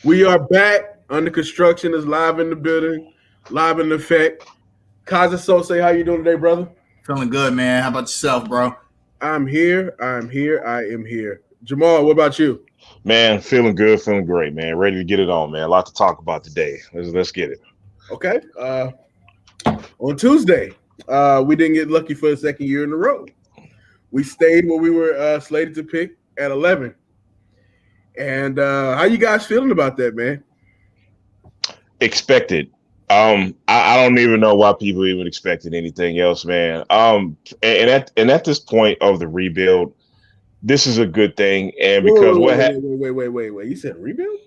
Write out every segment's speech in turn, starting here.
We are back. Under construction is live in the building, live in effect. Kaza Sose, how you doing today, brother? Feeling good, man. How about yourself, bro? I'm here. I'm here. I am here. Jamal, what about you? Man, feeling good, feeling great, man. Ready to get it on, man. A lot to talk about today. Let's get it. Okay. On Tuesday, we didn't get lucky for the second year in a row. We stayed where we were slated to pick at 11. And how you guys feeling about that, man? Expected. I don't even know why people even expected anything else, man. And at this point of the rebuild, this is a good thing. And because wait. You said rebuild?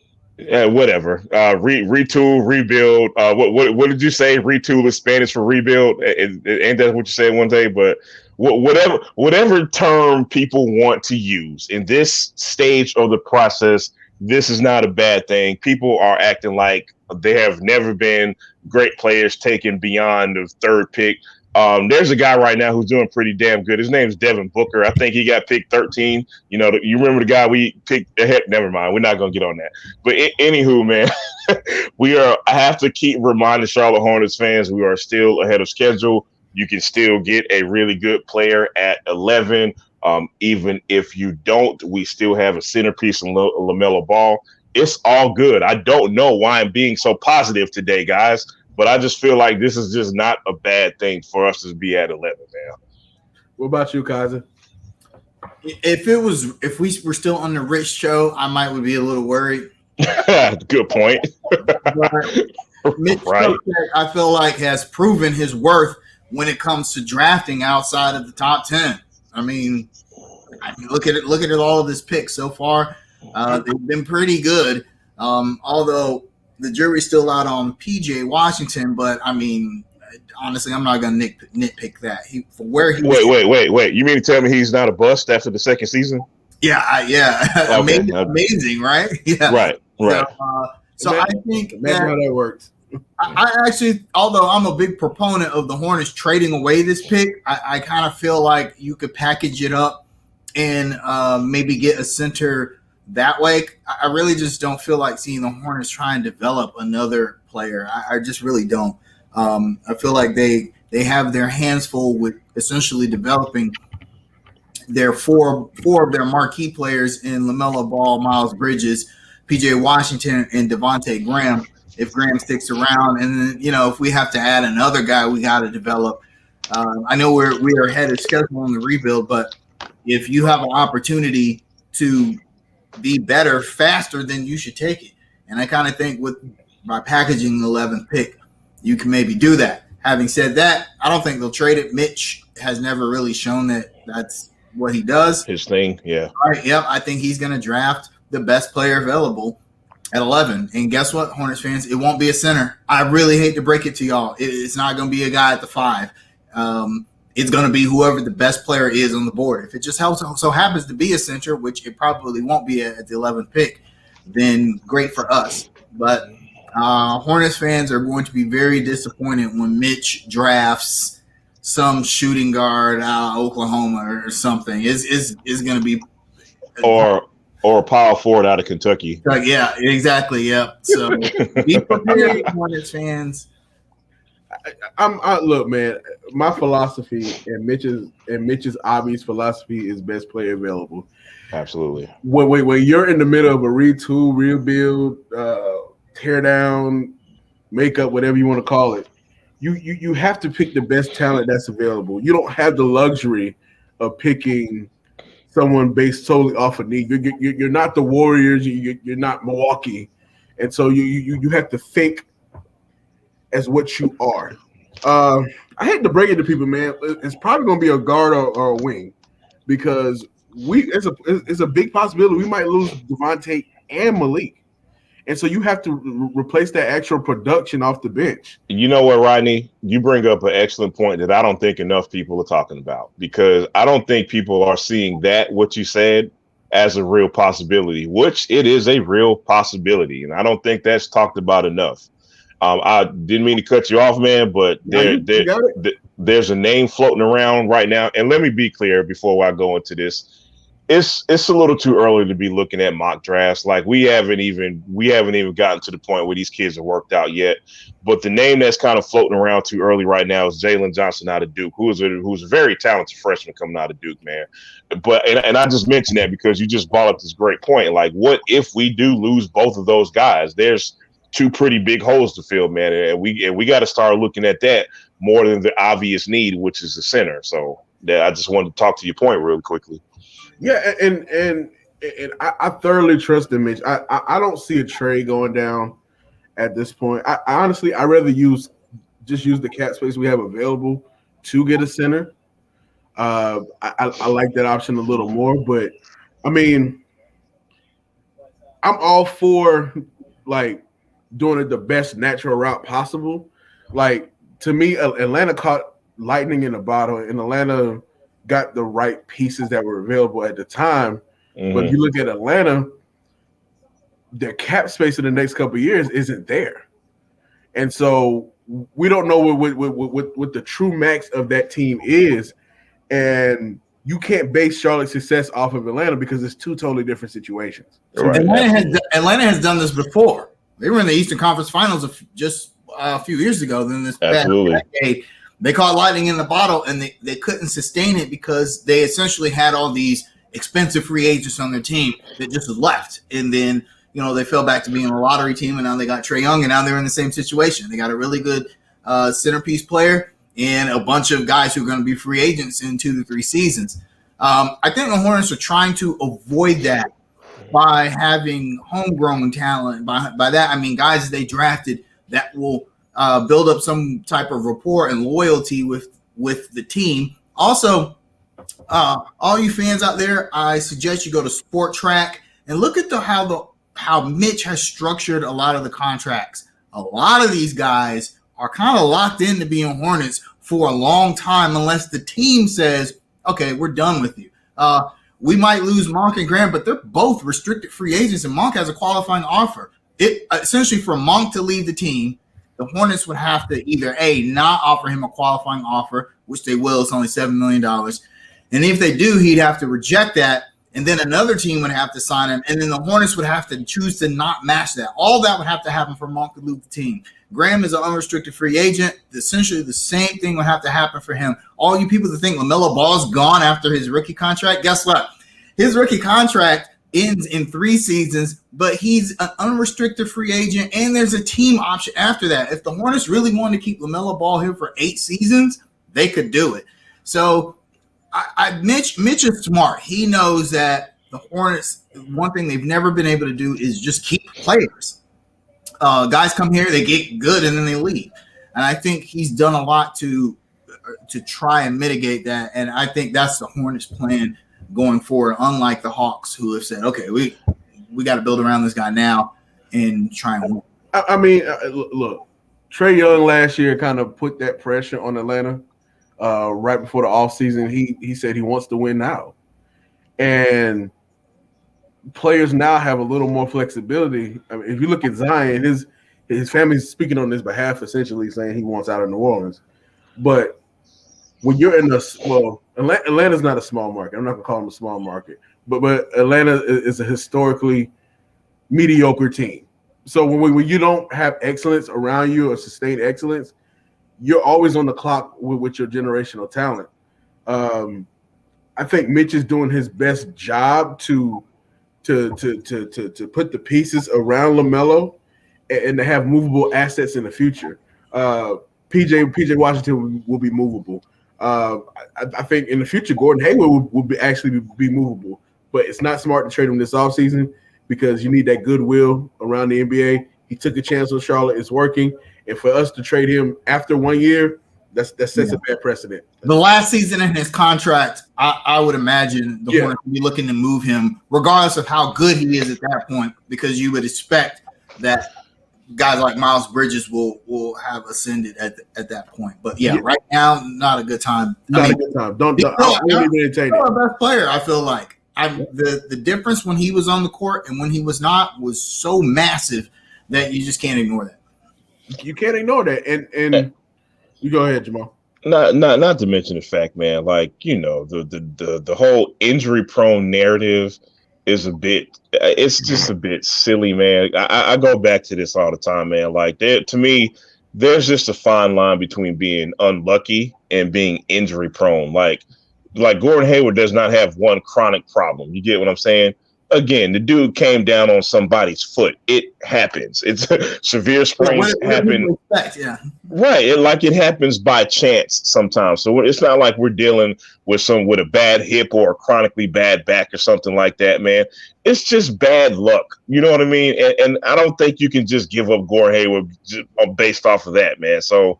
Whatever. Retool, rebuild. What did you say? Retool is Spanish for rebuild. Ain't that what you said one day? But whatever term people want to use in this stage of the process, this is not a bad thing. People are acting like they have never been great players taken beyond the third pick. There's a guy right now who's doing pretty damn good. His name is Devin Booker. I think he got picked 13. You remember the guy we picked ahead? Never mind. We're not going to get on that. But anywho, man, I have to keep reminding Charlotte Hornets fans, we are still ahead of schedule. You can still get a really good player at 11. Even if you don't, we still have a centerpiece in LaMelo Ball. It's all good. I don't know why I'm being so positive today, guys. But I just feel like this is just not a bad thing for us to be at 11, man. What about you, Kaza? If we were still on the Rich show, I would be a little worried. Good point. Mitch Right. I feel like has proven his worth when it comes to drafting outside of the top 10. I mean, look at it. Look at all of his picks so far. They've been pretty good. Although the jury's still out on PJ Washington, but I mean, honestly, I'm not gonna nitpick that. Wait. You mean to tell me he's not a bust after the second season? Yeah. Okay. Amazing, right? Yeah. Right. So I think imagine how that works. I actually, although I'm a big proponent of the Hornets trading away this pick, I kind of feel like you could package it up and maybe get a center that way. I really just don't feel like seeing the Hornets try and develop another player. I just really don't. I feel like they have their hands full with essentially developing their four of their marquee players in LaMelo Ball, Miles Bridges, PJ Washington, and Devontae Graham. If Graham sticks around, and then if we have to add another guy, we got to develop. I know we are ahead of schedule on the rebuild, but if you have an opportunity to be better faster, then you should take it. And I kind of think by packaging the 11th pick, you can maybe do that. Having said that, I don't think they'll trade it. Mitch has never really shown that that's what he does. His thing, yeah. All right, yep. I think he's going to draft the best player available at 11. And guess what, Hornets fans? It won't be a center. I really hate to break it to y'all. It's not going to be a guy at the 5. It's going to be whoever the best player is on the board. If it just so happens to be a center, which it probably won't be at the 11th pick, then great for us. But Hornets fans are going to be very disappointed when Mitch drafts some shooting guard out of Oklahoma or something. It's going to be or a power forward out of Kentucky. Yeah, exactly. Yep. So be prepared, Hornets fans. Look, man. My philosophy and Mitch's obvious philosophy is best player available. Absolutely. When you're in the middle of a retool, rebuild, tear down, makeup, whatever you want to call it, you have to pick the best talent that's available. You don't have the luxury of picking someone based solely off of need. You're not the Warriors. You're not Milwaukee, and so you have to think as what you are. I hate to break it to people, man. It's probably going to be a guard or a wing because it's a big possibility we might lose Devontae and Malik. And so you have to replace that actual production off the bench. You know what, Rodney? You bring up an excellent point that I don't think enough people are talking about because I don't think people are seeing what you said, as a real possibility, which it is a real possibility. And I don't think that's talked about enough. I didn't mean to cut you off, man, but there's a name floating around right now. And let me be clear before I go into this. it's a little too early to be looking at mock drafts. Like we haven't even gotten to the point where these kids are worked out yet. But the name that's kind of floating around too early right now is Jalen Johnson out of Duke, who's a very talented freshman coming out of Duke, man. But and I just mentioned that because you just brought up this great point. Like, what if we do lose both of those guys? There's two pretty big holes to fill, man, and we got to start looking at that more than the obvious need, which is the center. So I just wanted to talk to your point really quickly. Yeah, and I thoroughly trust him, Mitch. I don't see a trade going down at this point. I honestly, I'd rather use the cap space we have available to get a center. I like that option a little more, but I mean, I'm all for like doing it the best natural route possible. Like, to me, Atlanta caught lightning in a bottle, and Atlanta got the right pieces that were available at the time. Mm-hmm. But if you look at Atlanta, their cap space in the next couple of years isn't there. And so we don't know what the true max of that team is. And you can't base Charlotte's success off of Atlanta because it's two totally different situations. So right. Atlanta has done this before. They were in the Eastern Conference Finals just a few years ago. Then this past decade, they caught lightning in the bottle, and they couldn't sustain it because they essentially had all these expensive free agents on their team that just left. And then, they fell back to being a lottery team, and now they got Trae Young, and now they're in the same situation. They got a really good centerpiece player and a bunch of guys who are going to be free agents in 2 to 3 seasons. I think the Hornets are trying to avoid that by having homegrown talent. By that, I mean guys they drafted that will build up some type of rapport and loyalty with the team. Also, all you fans out there, I suggest you go to Sport Track and look at how Mitch has structured a lot of the contracts. A lot of these guys are kind of locked into being Hornets for a long time unless the team says, okay, we're done with you. We might lose Monk and Graham, but they're both restricted free agents, and Monk has a qualifying offer. It essentially, for Monk to leave the team, the Hornets would have to either not offer him a qualifying offer, which they will. It's only $7 million. And if they do, he'd have to reject that. And then another team would have to sign him. And then the Hornets would have to choose to not match that. All that would have to happen for Monk to leave the team. Graham is an unrestricted free agent. Essentially, the same thing would have to happen for him. All you people that think LaMelo Ball's gone after his rookie contract, guess what? His rookie contract ends in 3 seasons, but he's an unrestricted free agent, and there's a team option after that. If the Hornets really wanted to keep LaMelo Ball here for 8 seasons, they could do it. So Mitch is smart. He knows that the Hornets, one thing they've never been able to do is just keep players. Guys come here, they get good, and then they leave. And I think he's done a lot to try and mitigate that, and I think that's the Hornets' plan going forward, unlike the Hawks, who have said, okay, we got to build around this guy now and try and win. I mean, look, Trae Young last year kind of put that pressure on Atlanta right before the offseason. He said he wants to win now. And players now have a little more flexibility. I mean, if you look at Zion, his family's speaking on his behalf, essentially saying he wants out of New Orleans. But when you're in Atlanta's not a small market. I'm not gonna call them a small market, but Atlanta is a historically mediocre team. So when you don't have excellence around you or sustained excellence, you're always on the clock with your generational talent. I think Mitch is doing his best job to put the pieces around LaMelo and to have movable assets in the future. PJ Washington will be movable. I think in the future, Gordon Hayward will actually be movable, but it's not smart to trade him this offseason because you need that goodwill around the NBA. He took a chance on Charlotte. It's working. And for us to trade him after 1 year, that sets a bad precedent. The last season in his contract, I would imagine the Hornets would be looking to move him regardless of how good he is at that point, because you would expect that guys like Miles Bridges will have ascended at that point. But right now, not a good time. Not a good time. Don't even entertain it. Our best player, I feel like. The difference when he was on the court and when he was not was so massive that you just can't ignore that. You can't ignore that. And you go ahead, Jamal. Not to mention the fact, man, like, the whole injury prone narrative is it's just a bit silly, man. I go back to this all the time, man. Like, to me, there's just a fine line between being unlucky and being injury prone. Like Gordon Hayward does not have one chronic problem. You get what I'm saying? Again, the dude came down on somebody's foot. It happens. It's severe sprains happen. Yeah. Right. It happens by chance sometimes. So it's not like we're dealing with a bad hip or a chronically bad back or something like that, man. It's just bad luck. You know what I mean? And I don't think you can just give up Gordon Hayward based off of that, man. So,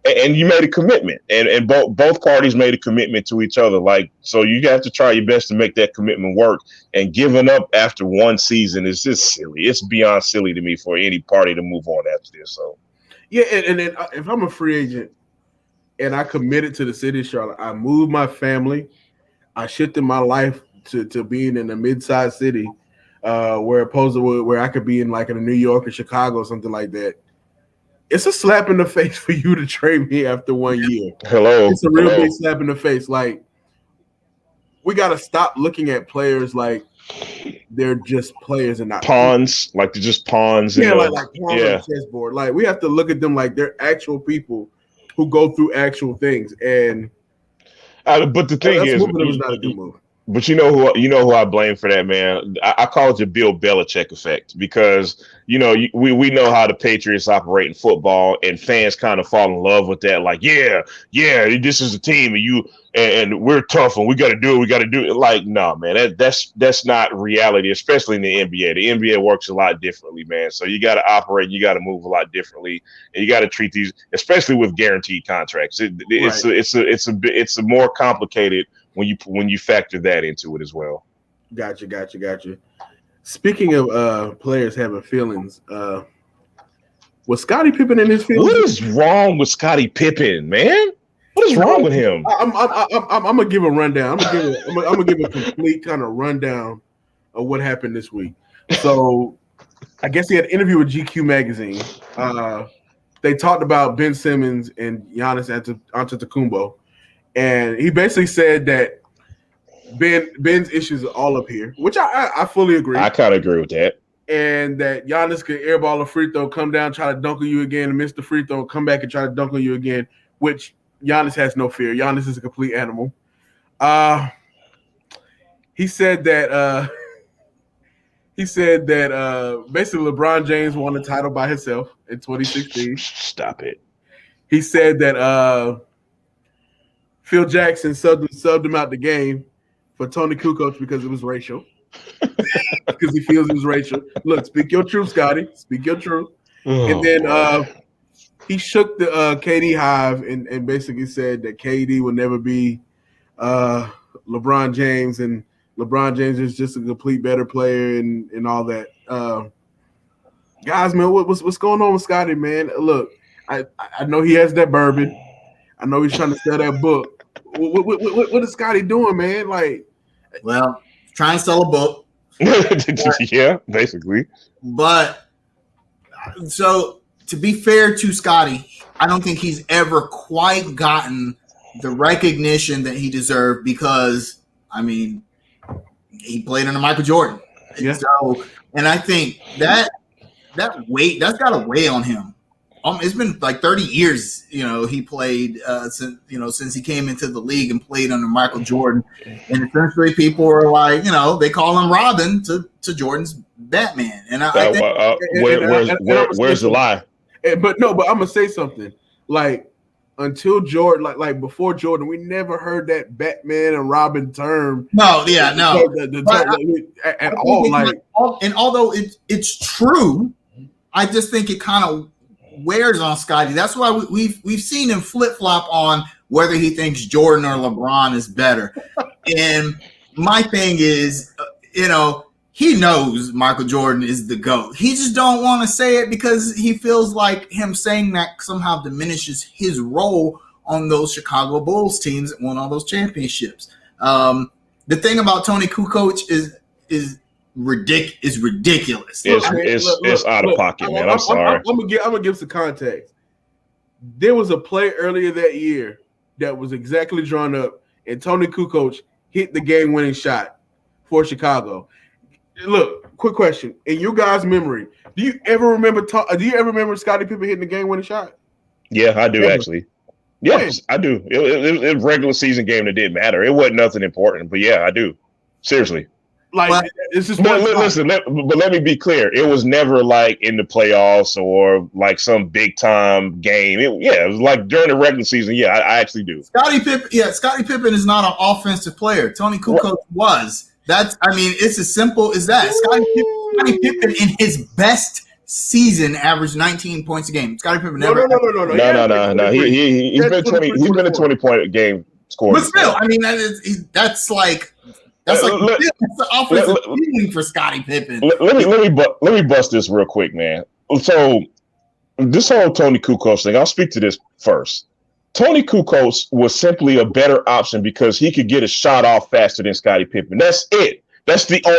and you made a commitment, and both parties made a commitment to each other. Like, so you have to try your best to make that commitment work. And giving up after one season is just silly. It's beyond silly to me for any party to move on after this. So, yeah, and then if I'm a free agent and I committed to the city of Charlotte, I moved my family, I shifted my life to being in a mid-sized city, where I could be in like in New York or Chicago or something like that. It's a slap in the face for you to trade me after 1 year. Hello. It's a real big slap in the face. Like, we got to stop looking at players like they're just players and not pawns. Like they're just pawns. Yeah, like pawns on the chessboard. Like, we have to look at them like they're actual people who go through actual things. And but the thing is, moving them is not a good move. But you know who I blame for that, man. I call it the Bill Belichick effect, because we know how the Patriots operate in football, and fans kind of fall in love with that. Like, yeah, this is a team, and we're tough, and we got to do it. Like, no, man, that's not reality, especially in the NBA. The NBA works a lot differently, man. So you got to operate, you got to move a lot differently, and you got to treat these, especially with guaranteed contracts. It's a more complicated when you factor that into it as well. Gotcha. Speaking of players having feelings, was Scottie Pippen in his feelings? What is wrong with Scottie Pippen, man? What is wrong with him? I'm gonna give a rundown. I'm gonna give a complete kind of rundown of what happened this week. So, I guess he had an interview with GQ magazine. They talked about Ben Simmons and Giannis Antetokounmpo. And he basically said that Ben's issues are all up here, which I fully agree. I kind of agree with that. And that Giannis could airball a free throw, come down, try to dunk on you again, and miss the free throw, come back and try to dunk on you again, which Giannis has no fear. Giannis is a complete animal. He said that basically LeBron James won the title by himself in 2016. Stop it. He said that Phil Jackson subbed him out the game for Tony Kukoc because it was racial. Because he feels it was racial. Look, speak your truth, Scotty. Speak your truth. And then he shook the KD hive and basically said that KD will never be LeBron James, and LeBron James is just a complete better player and all that. Guys, man, what's going on with Scotty, man? Look, I know he has that bourbon. I know he's trying to sell that book. What is Scotty doing, man? Like, well, trying to sell a book. Yeah, basically. But so to be fair to Scotty, I don't think he's ever quite gotten the recognition that he deserved because, I mean, he played under Michael Jordan. Yeah. So, and I think that weight, that's got to weigh on him. It's been like 30 years, he played since he came into the league and played under Michael Jordan. And essentially people are like, they call him Robin to Jordan's Batman. And I think where's the lie? But I'm going to say something. Like, until Jordan, like before Jordan, we never heard that Batman and Robin term. No, yeah, no. At all. Like, and although it's true, I just think it kind of wears on Scotty. That's why we've seen him flip-flop on whether he thinks Jordan or LeBron is better. And my thing is, he knows Michael Jordan is the GOAT. He just don't want to say it because he feels like him saying that somehow diminishes his role on those Chicago Bulls teams that won all those championships. The thing about Tony Kukoc is ridiculous. It's out of pocket, man. I'm sorry. I'm gonna give some context. There was a play earlier that year that was exactly drawn up, and Tony Kukoc hit the game-winning shot for Chicago. Look, quick question: in your guys' memory, do you ever remember Scottie Pippen hitting the game-winning shot? Yeah, I do Ever? actually. Yes, I do. It was a regular season game that didn't matter. It wasn't nothing important, but yeah, I do. Seriously. Like, it's just listen. But let me be clear. It was never like in the playoffs or like some big time game. It was like during the regular season. Yeah, I actually do. Scottie Pippen is not an offensive player. Tony Kukoc was. It's as simple as that. Scottie Pippen in his best season averaged 19 points a game. Scottie Pippen never. No. He's been 20. He's been a 20-point game scorer. But still, that's the offensive feeling for Scottie Pippen. Let me bust this real quick, man. So this whole Tony Kukoc thing, I'll speak to this first. Tony Kukoc was simply a better option because he could get a shot off faster than Scottie Pippen. That's it.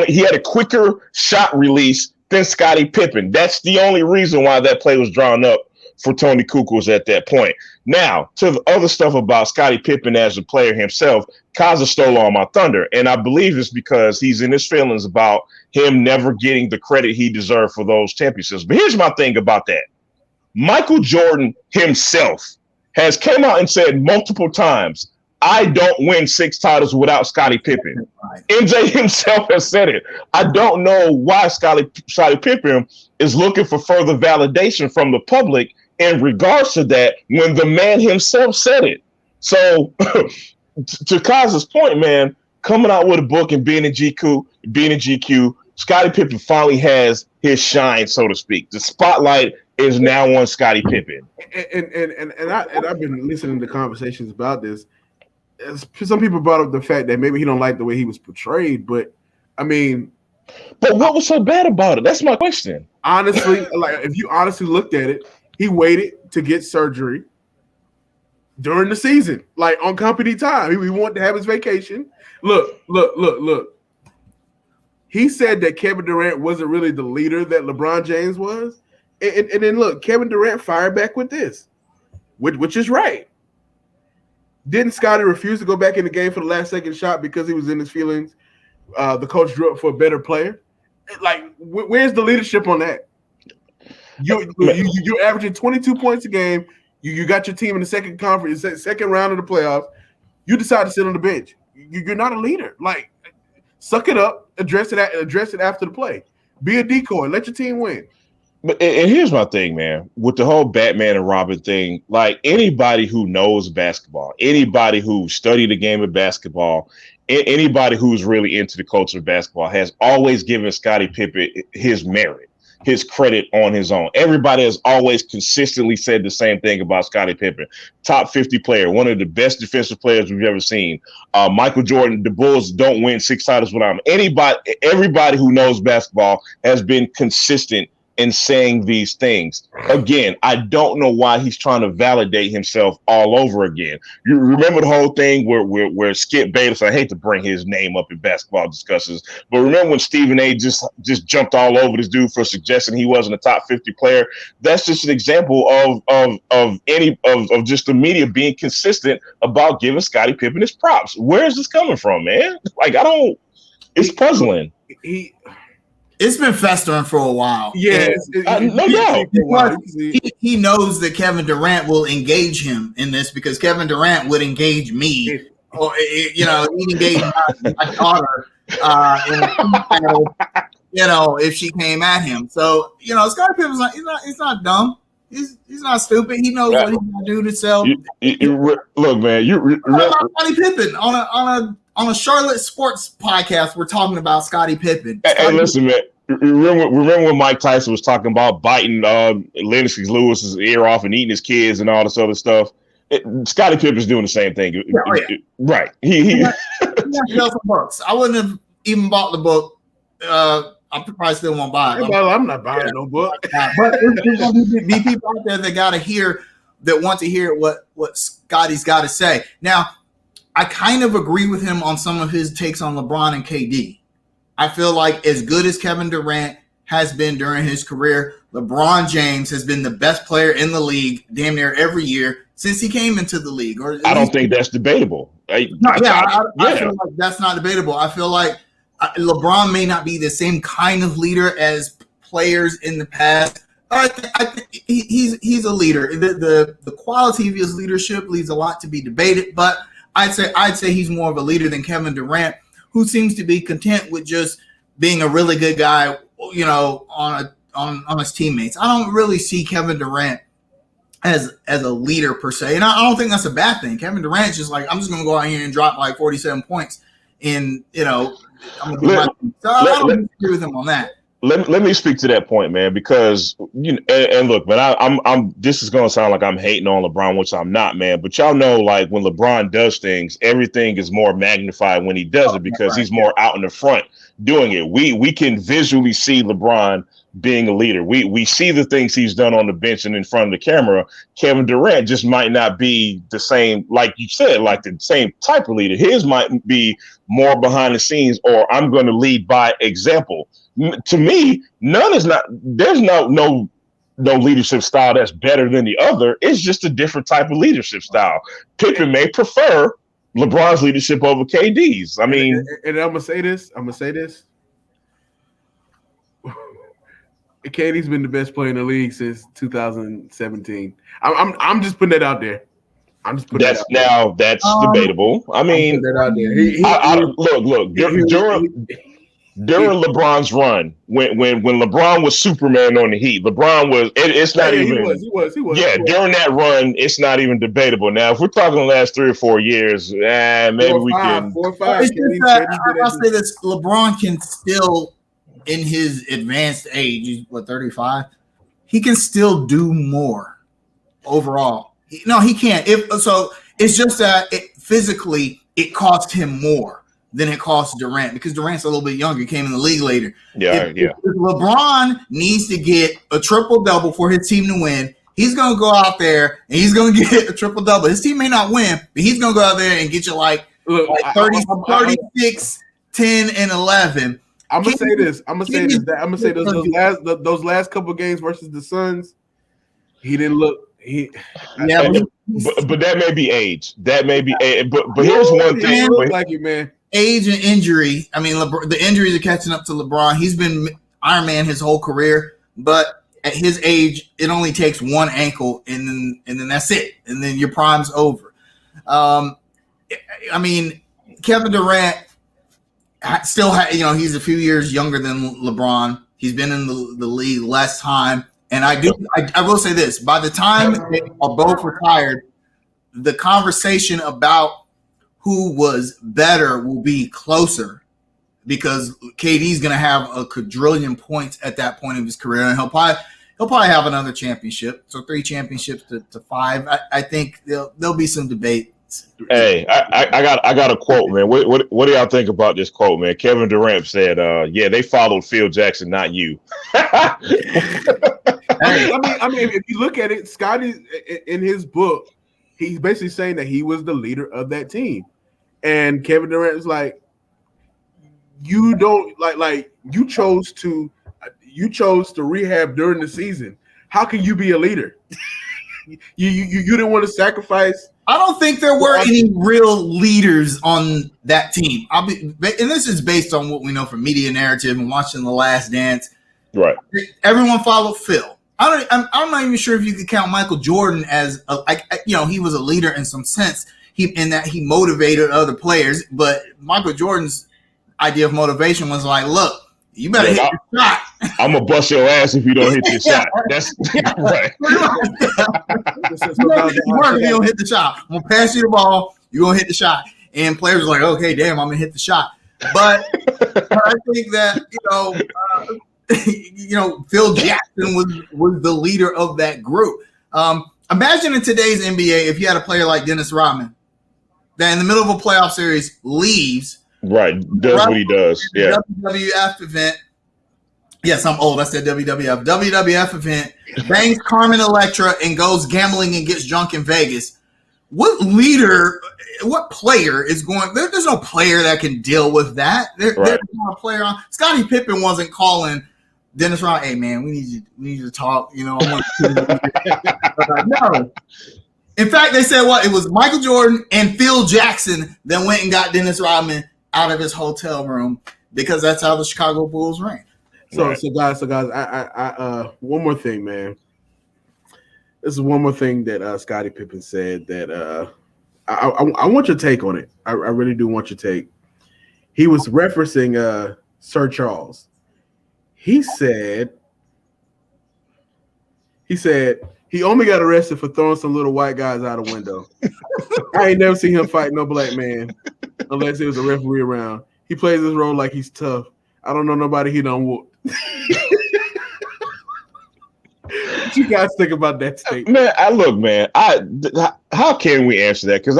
He had a quicker shot release than Scottie Pippen. That's the only reason why that play was drawn up for Tony Kukoc at that point. Now, to the other stuff about Scottie Pippen as a player himself, Kaza stole all my thunder. And I believe it's because he's in his feelings about him never getting the credit he deserved for those championships. But here's my thing about that. Michael Jordan himself has came out and said multiple times, I don't win 6 titles without Scottie Pippen. MJ himself has said it. I don't know why Scottie Pippen is looking for further validation from the public in regards to that when the man himself said it. So to Kaza's point, man, coming out with a book and being in GQ, Scottie Pippen finally has his shine, so to speak. The spotlight is now on Scottie Pippen. And I've been listening to conversations about this. Some people brought up the fact that maybe he don't like the way he was portrayed, but what was so bad about it? That's my question. Honestly, like if you honestly looked at it, he waited to get surgery during the season, like on company time. He wanted to have his vacation. Look. He said that Kevin Durant wasn't really the leader that LeBron James was. And then look, Kevin Durant fired back with this, which is right. Didn't Scottie refuse to go back in the game for the last second shot because he was in his feelings? The coach drew up for a better player. Like, where's the leadership on that? You're averaging 22 points a game. You got your team in the second round of the playoffs. You decide to sit on the bench. You're not a leader. Like, suck it up. Address it after the play. Be a decoy. Let your team win. But and here's my thing, man, with the whole Batman and Robin thing, like anybody who knows basketball, anybody who studied the game of basketball, anybody who's really into the culture of basketball has always given Scottie Pippen his merit, his credit on his own. Everybody has always consistently said the same thing about Scottie Pippen. Top 50 player, one of the best defensive players we've ever seen. Michael Jordan, the Bulls don't win 6 titles without him. Everybody who knows basketball has been consistent in saying these things. Again, I don't know why he's trying to validate himself all over again. You remember the whole thing where Skip Bayless, I hate to bring his name up in basketball discussions, but remember when Stephen A just jumped all over this dude for suggesting he wasn't a top 50 player? That's just an example of just the media being consistent about giving Scottie Pippen his props. Where is this coming from, man? Like, it's puzzling. It's been festering for a while. Yeah, no doubt. He knows that Kevin Durant will engage him in this because Kevin Durant would engage me, or he'd engage my daughter, if she came at him. So Scottie Pippen's he's not dumb. He's not stupid. He knows what he's gonna do to sell. Look, man, Scottie Pippen on a Charlotte sports podcast. We're talking about Scottie Pippen. Hey, listen, man. Remember when Mike Tyson was talking about biting Lennox Lewis's ear off and eating his kids and all this other stuff? Scottie Pippen's doing the same thing. Right. He sell some books. I wouldn't have even bought the book. I probably still won't buy it. I'm not buying no book. But there's going to be people out there that want to hear what Scottie's got to say. Now, I kind of agree with him on some of his takes on LeBron and KD. I feel like as good as Kevin Durant has been during his career, LeBron James has been the best player in the league damn near every year since he came into the league. Or I don't think that's debatable. I feel like that's not debatable. I feel like LeBron may not be the same kind of leader as players in the past. I think he's a leader. The quality of his leadership leaves a lot to be debated, but I'd say he's more of a leader than Kevin Durant, who seems to be content with just being a really good guy, on his teammates. I don't really see Kevin Durant as a leader per se, and I don't think that's a bad thing. Kevin Durant's just like, I'm just going to go out here and drop like 47 points, and I'm going to do my thing. So I don't agree with him on that. Let me speak to that point, man, because and look, man, I'm this is gonna sound like I'm hating on LeBron, which I'm not, man. But y'all know, like, when LeBron does things, everything is more magnified when he does it because he's more out in the front doing it. We can visually see LeBron being a leader. We see the things he's done on the bench and in front of the camera. Kevin Durant just might not be the same, like you said, like the same type of leader. His might be more behind the scenes, or I'm going to lead by example. To me, there's no leadership style that's better than the other. It's just a different type of leadership style. Pippen may prefer LeBron's leadership over KD's. I mean, and I'm gonna say this. KD's been the best player in the league since 2017. I'm just putting that out there. That's debatable. I mean, look. During LeBron's run, when LeBron was Superman on the Heat, LeBron was. It's not even. He was. Yeah, during that run, it's not even debatable. Now, if we're talking the last 3 or 4 years, maybe we can. 4 or 5. I'll say this: LeBron can still, in his advanced age, he's 35. He can still do more overall. No, he can't. It's just that physically it cost him more than it costs Durant, because Durant's a little bit younger, came in the league later. If LeBron needs to get a triple-double for his team to win, he's going to go out there and he's going to get a triple-double. His team may not win, but he's going to go out there and get you like 36, 10, and 11. I'm gonna say this. Those last couple of games versus the Suns, he didn't look. But that may be age. That may be age. But here's one thing. Like you, man. Age and injury. I mean, the injuries are catching up to LeBron. He's been Iron Man his whole career, but at his age, it only takes one ankle, and then that's it, and then your prime's over. I mean, Kevin Durant still he's a few years younger than LeBron. He's been in the league less time, and I will say this: by the time they are both retired, the conversation about who was better will be closer, because KD's going to have a quadrillion points at that point of his career, and he'll probably have another championship. So 3 championships to 5. I think there'll be some debate. Hey, I got a quote, man. What do y'all think about this quote, man? Kevin Durant said, they followed Phil Jackson, not you. I mean, if you look at it, Scottie, in his book, he's basically saying that he was the leader of that team. And Kevin Durant is like, you don't like you chose to rehab during the season. How can you be a leader? you didn't want to sacrifice. I don't think there were any real leaders on that team. And this is based on what we know from media narrative and watching The Last Dance. Right. Everyone followed Phil. I'm not even sure if you could count Michael Jordan as he was a leader in some sense. In that he motivated other players, but Michael Jordan's idea of motivation was like, look, you better hit the shot. I'm gonna bust your ass if you don't hit the shot. That's right. If you don't hit the shot, I'm gonna pass you the ball. You're gonna hit the shot, and players are like, okay, damn, I'm gonna hit the shot. But I think that Phil Jackson was the leader of that group. Imagine in today's NBA if you had a player like Dennis Rodman that in the middle of a playoff series leaves. Right, does what he does. Yeah. WWF event. Yes, I'm old. I said WWF. WWF event, bangs Carmen Electra and goes gambling and gets drunk in Vegas. What player is going? There's no player that can deal with that. There's not a player on. Scottie Pippen wasn't calling Dennis Rodman, hey man, we need you to talk. You know, I want no. In fact, they said what? It was Michael Jordan and Phil Jackson that went and got Dennis Rodman out of his hotel room because that's how the Chicago Bulls ran. So guys, I one more thing, man. This is one more thing that Scottie Pippen said that I want your take on it. I really do want your take. He was referencing Sir Charles. He said he only got arrested for throwing some little white guys out a window. I ain't never seen him fight no black man unless there was a referee around. He plays his role like he's tough. I don't know nobody he done whooped. What you guys think about that statement? Man, how can we answer that? Because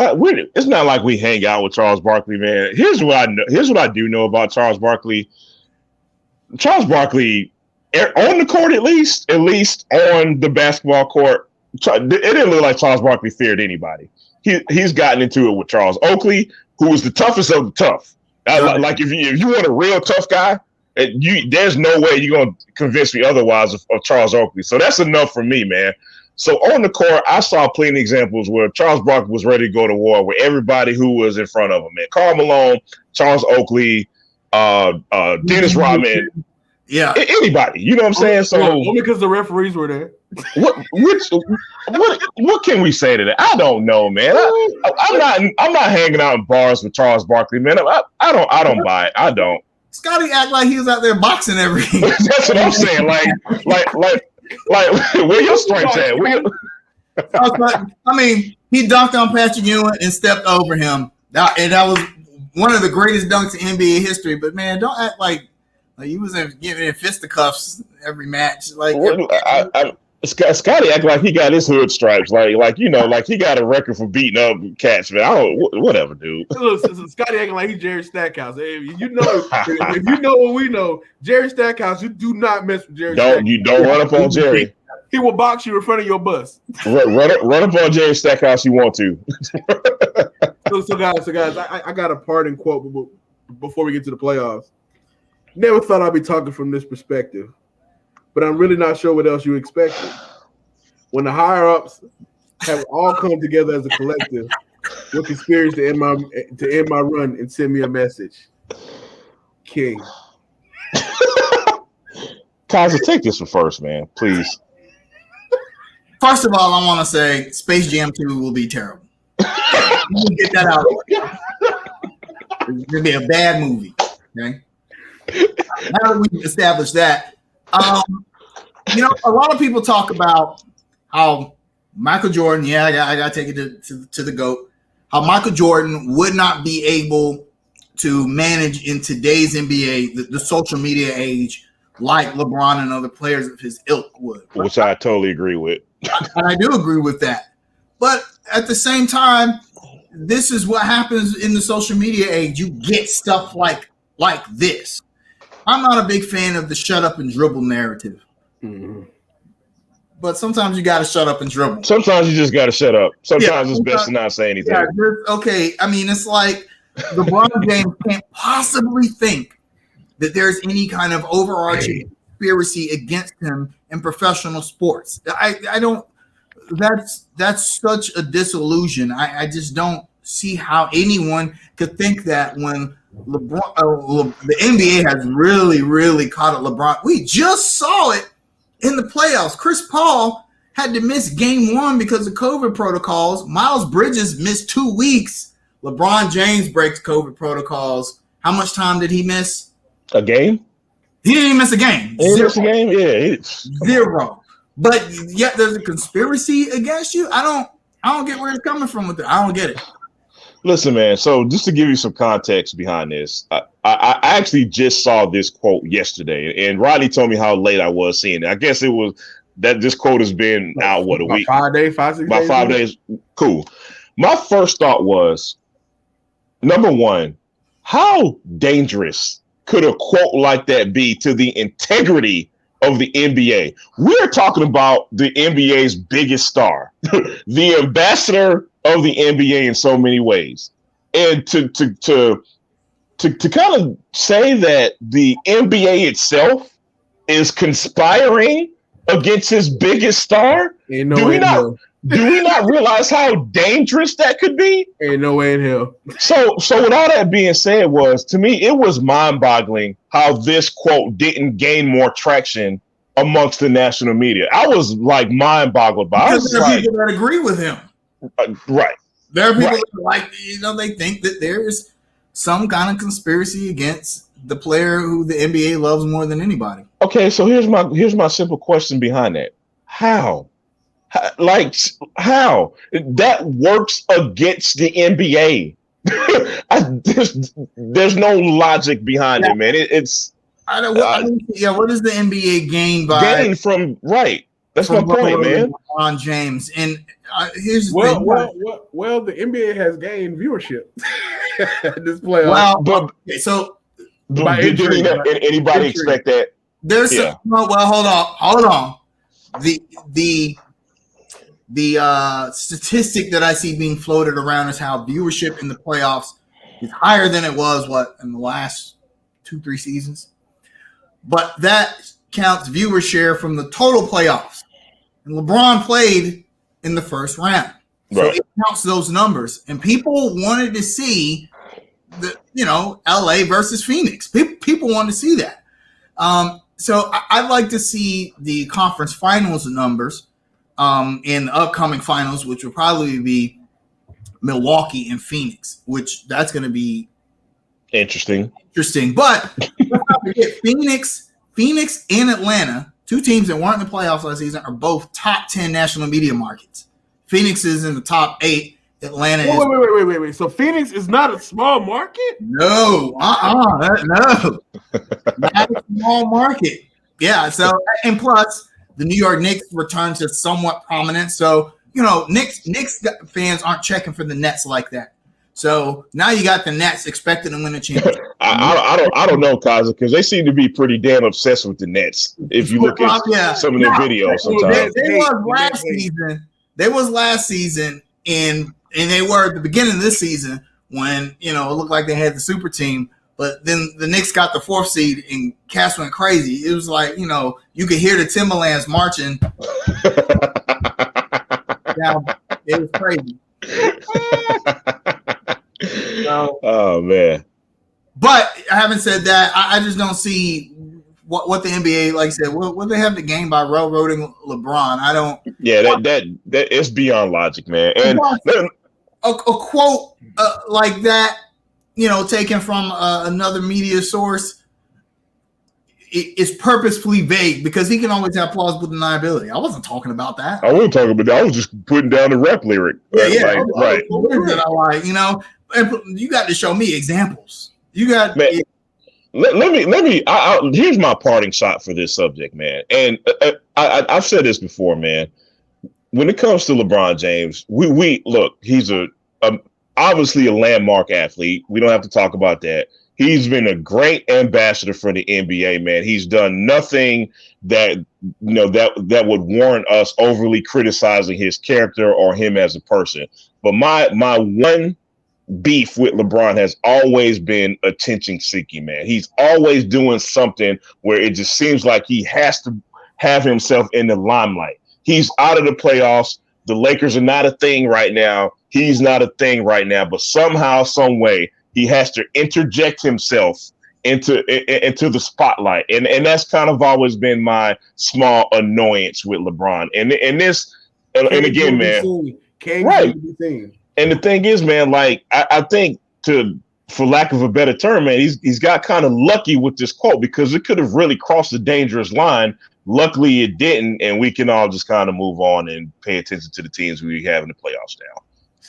it's not like we hang out with Charles Barkley, man. Here's what I know. Here's what I do know about Charles Barkley. Charles Barkley, on the court at least on the basketball court, it didn't look like Charles Barkley feared anybody. He's gotten into it with Charles Oakley, who was the toughest of the tough. Like if you want a real tough guy, there's no way you're gonna convince me otherwise of Charles Oakley. So that's enough for me, man. So on the court, I saw plenty of examples where Charles Barkley was ready to go to war with everybody who was in front of him, man. Karl Malone, Charles Oakley, Dennis Rodman, anybody. You know what I'm saying? So only because the referees were there. What can we say to that? I don't know, man. I'm not hanging out in bars with Charles Barkley, man. I don't buy it. I don't. Scottie act like he was out there boxing every. That's what I'm saying. Like where your strengths at? I mean, he dunked on Patrick Ewing and stepped over him. That was one of the greatest dunks in NBA history. But man, don't act like he was giving in fisticuffs every match. Like Scottie act like he got his hood stripes, like he got a record for beating up cats, man. Whatever, dude. Scottie acting like he's Jerry Stackhouse. Hey, if you know what we know, Jerry Stackhouse, you do not mess with Jerry. You don't run up on Jerry. He will box you in front of your bus. Run up on Jerry Stackhouse. You want to? So guys, I got a parting quote before we get to the playoffs. Never thought I'd be talking from this perspective, but I'm really not sure what else you expected. When the higher-ups have all come together as a collective, we're conspiring to end my run and send me a message. King. Kaiser, take this one first, man, please. First of all, I want to say Space Jam 2 will be terrible. Get that out. It's going to be a bad movie, okay? Now that we've established that, a lot of people talk about how Michael Jordan, I got to take it to the GOAT, how Michael Jordan would not be able to manage in today's NBA, the social media age, like LeBron and other players of his ilk would. Which I totally agree with. And I do agree with that. But at the same time, this is what happens in the social media age. You get stuff like this. I'm not a big fan of the shut up and dribble narrative. Mm-hmm. But sometimes you got to shut up and dribble. Sometimes you just got to shut up. Sometimes it's best to not say anything. Yeah, okay. I mean, it's like LeBron James can't possibly think that there's any kind of overarching conspiracy against him in professional sports. I don't. That's such a disillusion. I just don't see how anyone could think that when LeBron, the NBA has really, really caught at LeBron. We just saw it in the playoffs. Chris Paul had to miss game 1 because of COVID protocols. Miles Bridges missed 2 weeks. LeBron James breaks COVID protocols. How much time did he miss? A game? He didn't even miss a game. He didn't miss a game? Yeah. Zero. But yet there's a conspiracy against you. I don't get where it's coming from with it. I don't get it. Listen, man. So just to give you some context behind this, I actually just saw this quote yesterday, and Riley told me how late I was seeing it. I guess it was that this quote has been out a week, 5 days, 6 days, 5 days. Cool. My first thought was, number one, how dangerous could a quote like that be to the integrity of the NBA? We're talking about the NBA's biggest star, the ambassador of the NBA in so many ways. And to kind of say that the NBA itself is conspiring against his biggest star? Ain't no way in hell. Do we not realize how dangerous that could be? Ain't no way in hell. So with all that being said, to me it was mind-boggling how this quote didn't gain more traction amongst the national media. I was like mind-boggled by it. Because there are people that agree with him. Right. There are people that they think that there is some kind of conspiracy against the player who the NBA loves more than anybody. Okay, so here's my simple question behind that. How? How? That works against the NBA. There's no logic behind it, man. What does the NBA gain from right? That's my point, man. LeBron James, and here's the thing. Well, the NBA has gained viewership this playoff. Well, okay, so did anybody expect that? There's hold on. The statistic that I see being floated around is how viewership in the playoffs is higher than it was in the last 2-3 seasons. But that counts viewer share from the total playoffs. And LeBron played in the first round. So it counts those numbers. And people wanted to see LA versus Phoenix. People wanted to see that. So I'd like to see the conference finals numbers in the upcoming finals, which will probably be Milwaukee and Phoenix, which that's going to be interesting. But let's not forget Phoenix and Atlanta, two teams that weren't in the playoffs last season, are both top 10 national media markets. Phoenix is in the top 8. Atlanta is. Wait. So Phoenix is not a small market? No. No. Not a small market. Yeah. So, and plus, the New York Knicks return to somewhat prominent. So, Knicks fans aren't checking for the Nets like that. So now you got the Nets expecting to win a championship. I don't know, Kaza, because they seem to be pretty damn obsessed with the Nets. If you look at some of their videos, sometimes They was last season, and they were at the beginning of this season when it looked like they had the super team. But then the Knicks got the 4th seed, and Cass went crazy. It was like you could hear the Timberlands marching. It was crazy. Oh man! But having said that, I just don't see what the NBA, like I said, what they have to gain by railroading LeBron. I don't. Yeah, that is beyond logic, man. And a quote like that, taken from another media source, is purposefully vague because he can always have plausible deniability. I wasn't talking about that. I wasn't talking about that. I was just putting down the rap lyric. Right. Right. And you got to show me examples. You got. Man, let me. Here's my parting shot for this subject, man. And I've said this before, man. When it comes to LeBron James, we look. He's obviously a landmark athlete. We don't have to talk about that. He's been a great ambassador for the NBA, man. He's done nothing that that would warrant us overly criticizing his character or him as a person. But my one beef with LeBron has always been attention seeking, man. He's always doing something where it just seems like he has to have himself in the limelight. He's out of the playoffs. The Lakers are not a thing right now. He's not a thing right now, but somehow, some way, he has to interject himself into the spotlight. And that's kind of always been my small annoyance with LeBron. And again, man. Right. And the thing is, man, like I think for lack of a better term, man, he's got kind of lucky with this quote because it could have really crossed a dangerous line. Luckily, it didn't, and we can all just kind of move on and pay attention to the teams we have in the playoffs now.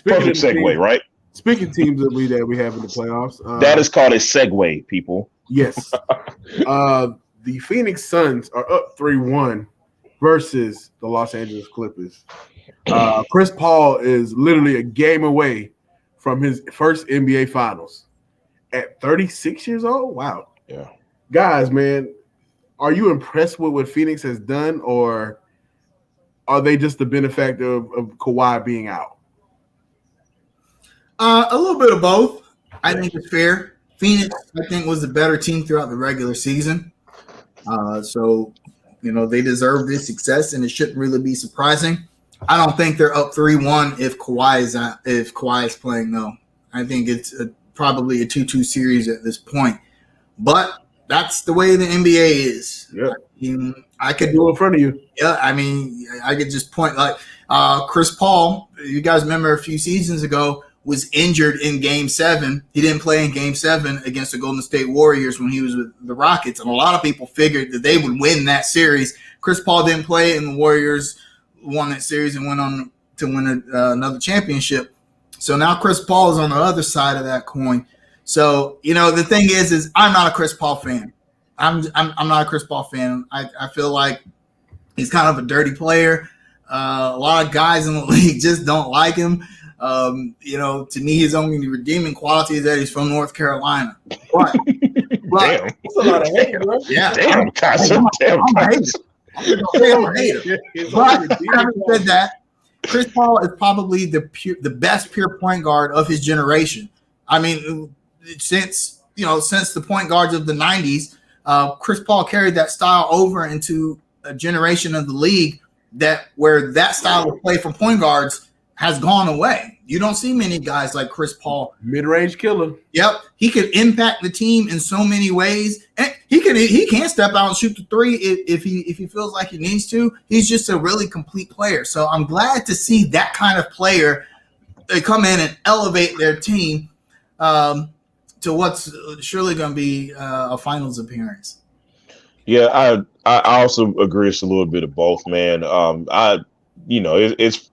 Perfect segue, right? Speaking teams that we have in the playoffs, that is called a segue, people. Yes. The Phoenix Suns are up 3-1 versus the Los Angeles Clippers. Chris Paul is literally a game away from his first NBA Finals at 36 years old. Wow. Yeah. Guys, man, are you impressed with what Phoenix has done, or are they just the benefactor of Kawhi being out? A little bit of both. I think it's fair. Phoenix, I think, was the better team throughout the regular season. So, they deserve this success, and it shouldn't really be surprising. I don't think they're up 3-1 if Kawhi is playing, though. I think it's probably a 2-2 series at this point. But that's the way the NBA is. Yeah. I could do in front of you. Yeah, I could just point Chris Paul. You guys remember a few seasons ago was injured in Game 7. He didn't play in Game 7 against the Golden State Warriors when he was with the Rockets, and a lot of people figured that they would win that series. Chris Paul didn't play, and the Warriors won that series and went on to win another championship. So now Chris Paul is on the other side of that coin. So the thing is I'm not a Chris Paul fan. I'm not a Chris Paul fan. I feel like he's kind of a dirty player. A lot of guys in the league just don't like him. To me, his only redeeming quality is that he's from North Carolina. But damn, that's a lot of hate, bro. Yeah, damn, Casa. Damn, I'm a hater. But having said that, Chris Paul is probably the best pure point guard of his generation. I mean, since the point guards of the 90s, Chris Paul carried that style over into a generation of the league where that style of play from point guards has gone away. You don't see many guys like Chris Paul. Mid-range killer. Yep. He could impact the team in so many ways. And he can step out and shoot the three if he feels like he needs to. He's just a really complete player. So I'm glad to see that kind of player come in and elevate their team to what's surely going to be a finals appearance. Yeah, I also agree it's a little bit of both, man. It's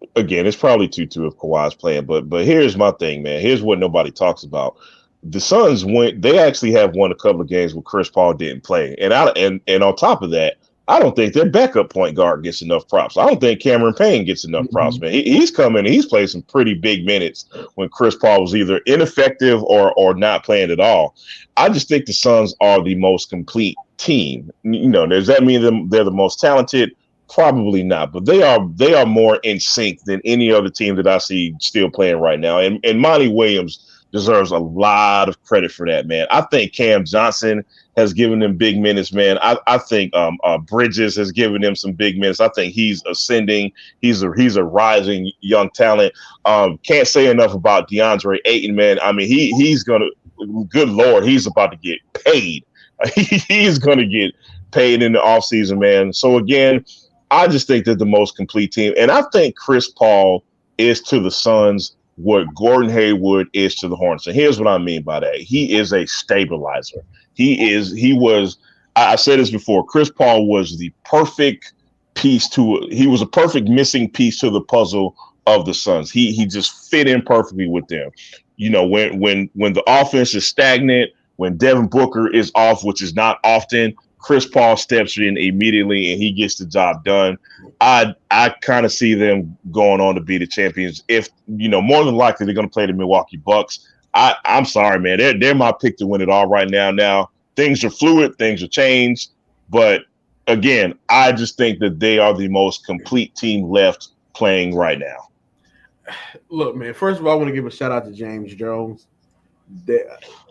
probably 2-2 if Kawhi's playing, but here's my thing, man. Here's what nobody talks about. The Suns they actually have won a couple of games where Chris Paul didn't play. And on top of that, I don't think their backup point guard gets enough props. I don't think Cameron Payne gets enough props, man. He's come in and he's played some pretty big minutes when Chris Paul was either ineffective or not playing at all. I just think the Suns are the most complete team. Does that mean they're the most talented? Probably not, but they are more in sync than any other team that I see still playing right now. And Monty Williams deserves a lot of credit for that, man. I think Cam Johnson has given them big minutes, man. I think Bridges has given them some big minutes. I think he's ascending. He's a rising young talent. Can't say enough about DeAndre Ayton, man. I mean, he's gonna. Good Lord, he's about to get paid. He's gonna get paid in the offseason, man. So again, I just think they're the most complete team. And I think Chris Paul is to the Suns what Gordon Hayward is to the Hornets. And here's what I mean by that. He is a stabilizer. I said this before, Chris Paul was the perfect he was a perfect missing piece to the puzzle of the Suns. He just fit in perfectly with them. When the offense is stagnant, when Devin Booker is off, which is not often, Chris Paul steps in immediately and he gets the job done. I kind of see them going on to be the champions. If more than likely they're going to play the Milwaukee Bucks. I'm sorry, man. They're my pick to win it all right now. Now things are fluid, things are changed, but again, I just think that they are the most complete team left playing right now. Look, man. First of all, I want to give a shout out to James Jones.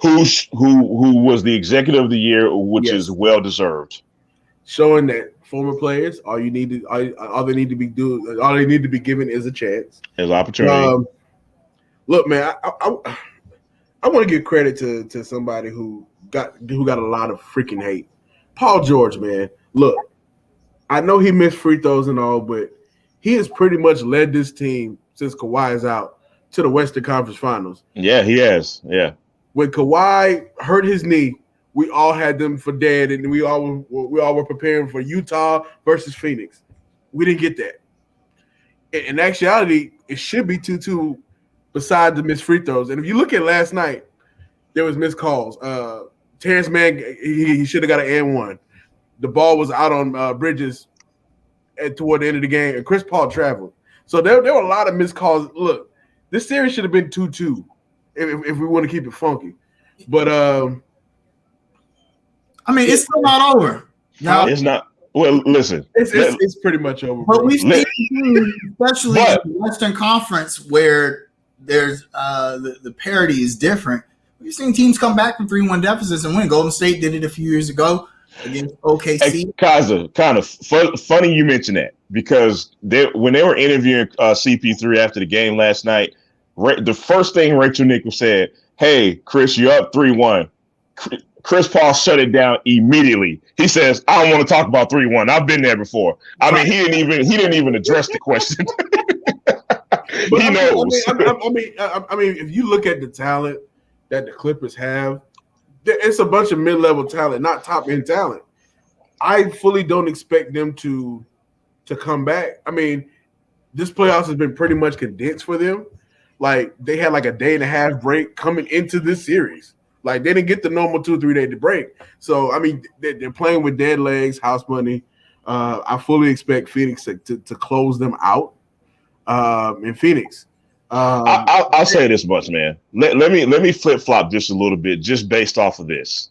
Who was the executive of the year, which is well deserved, showing that former players all they need to be given is a chance, is opportunity. Look, man, I want to give credit to somebody who got a lot of freaking hate. Paul George, man. Look, I know he missed free throws and all, but he has pretty much led this team since Kawhi is out to the Western Conference Finals. Yeah, he has. Yeah. When Kawhi hurt his knee, we all had them for dead, and we all were preparing for Utah versus Phoenix. We didn't get that. In actuality, it should be 2-2 beside the missed free throws. And if you look at last night, there was missed calls. Terrence Mann, he should have got an and one. The ball was out on Bridges toward the end of the game, and Chris Paul traveled. So there were a lot of missed calls. Look, this series should have been 2-2 if we want to keep it funky. But it's still not over. No, it's not. Well, listen, it's pretty much over. But we've seen, especially in the Western Conference, where there's the parity is different. We've seen teams come back from 3-1 deficits and win. Golden State did it a few years ago. against OKC. Hey, Kaza, kind of funny you mentioned that because when they were interviewing CP3 after the game last night, the first thing Rachel Nichols said, "Hey, Chris, you're up 3-1." Chris Paul shut it down immediately. He says, "I don't want to talk about 3-1. I've been there before." I mean, he didn't even address the question. He knows. I mean, if you look at the talent that the Clippers have, it's a bunch of mid-level talent, not top-end talent. I fully don't expect them to come back. I mean, this playoffs has been pretty much condensed for them. Like, they had like a day and a half break coming into this series. Like, they didn't get the normal 2-3 day break. So, I mean, they're playing with dead legs, house money. I fully expect Phoenix to close them out in Phoenix. I'll say this much, man. Let me flip flop just a little bit, just based off of this.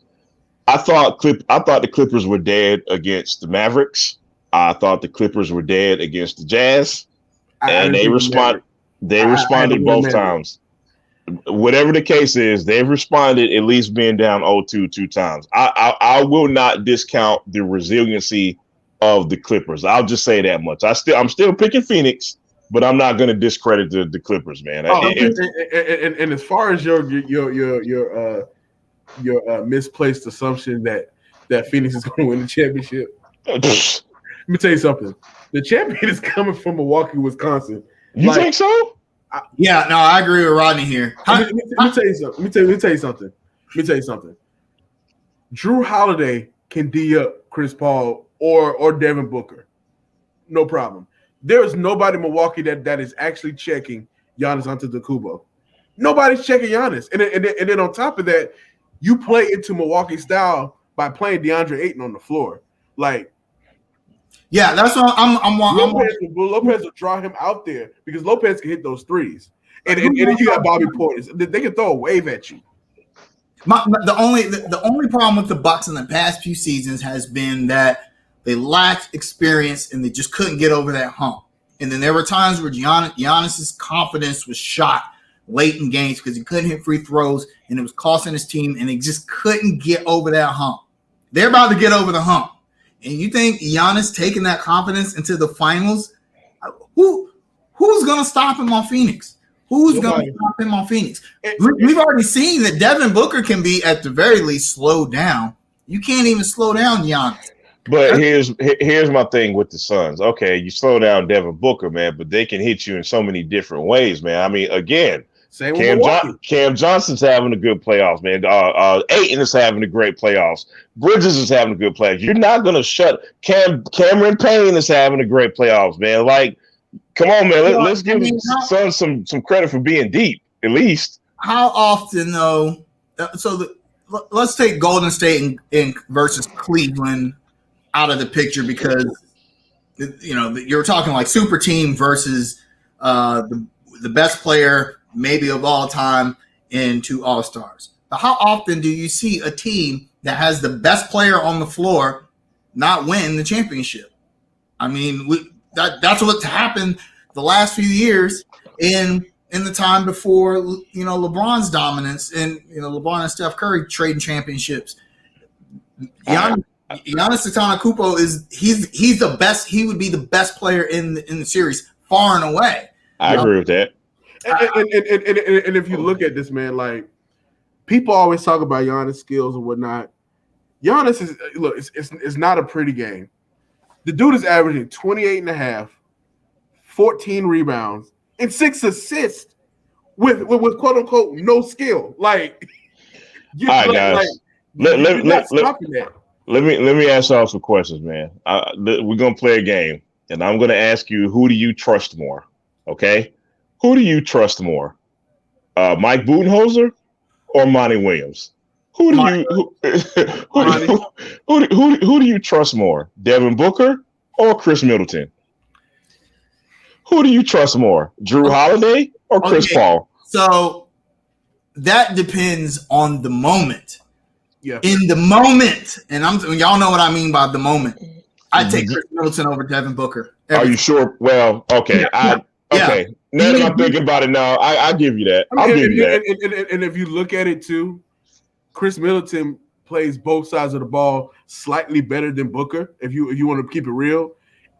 I thought the Clippers were dead against the Mavericks. I thought the Clippers were dead against the Jazz, and they responded. They responded both times. Whatever the case is, they've responded at least being down 0-2 two times. I will not discount the resiliency of the Clippers. I'll just say that much. I'm still picking Phoenix, but I'm not going to discredit the Clippers, man. And as far as your misplaced assumption that Phoenix is going to win the championship, let me tell you something. The champion is coming from Milwaukee, Wisconsin. You think so? Yeah, no, I agree with Rodney here. Let me tell you something. Drew Holiday can D up Chris Paul or Devin Booker. No problem. There is nobody in Milwaukee that is actually checking Giannis Antetokounmpo. Nobody's checking Giannis. And then on top of that, you play into Milwaukee style by playing DeAndre Ayton on the floor. Like, yeah, that's what Lopez will draw him out there because Lopez can hit those threes. And then you got Bobby Portis. They can throw a wave at you. The only problem with the Bucks in the past few seasons has been that they lacked experience and they just couldn't get over that hump. And then there were times where Giannis's confidence was shot late in games because he couldn't hit free throws and it was costing his team and they just couldn't get over that hump. They're about to get over the hump. And you think Giannis taking that confidence into the finals, who's going to stop him on Phoenix? Who's going to stop him on Phoenix? We've already seen that Devin Booker can be, at the very least, slowed down. You can't even slow down Giannis. But here's my thing with the Suns. Okay, you slow down Devin Booker, man, but they can hit you in so many different ways, man. I mean, again, Cam Johnson's having a good playoffs, man. Ayton is having a great playoffs. Bridges is having a good playoffs. You're not going to shut Cameron Payne is having a great playoffs, man. Like, come on, man. Let's give the Suns some credit for being deep, at least. How often, though? Let's take Golden State versus Cleveland out of the picture because, you're talking like super team versus the best player maybe of all time and two All-Stars. But how often do you see a team that has the best player on the floor not win the championship? I mean, that's what's happened the last few years in the time before, LeBron's dominance and, LeBron and Steph Curry trading championships. Giannis Antetokounmpo he's the best. He would be the best player in the series far and away. I agree with that. And if you look at this, man, like, people always talk about Giannis' skills and whatnot. Giannis it's not a pretty game. The dude is averaging 28.5, 14 rebounds, and 6 assists with quote unquote no skill. Like, all right, guys. Let me ask y'all some questions, man. We're gonna play a game, and I'm gonna ask you, who do you trust more? Okay. Who do you trust more, Mike Budenholzer or Monty Williams? Who do you trust more, Devin Booker or Chris Middleton? Who do you trust more, Drew Holiday or Chris Paul? So that depends on the moment. Yeah. In the moment, and y'all know what I mean by the moment. I take Chris Middleton over Devin Booker. Are you sure? Well, okay. Okay. Now that I'm thinking about it now, I give you that. I'll give you that. And if you look at it too, Chris Middleton plays both sides of the ball slightly better than Booker, if you want to keep it real.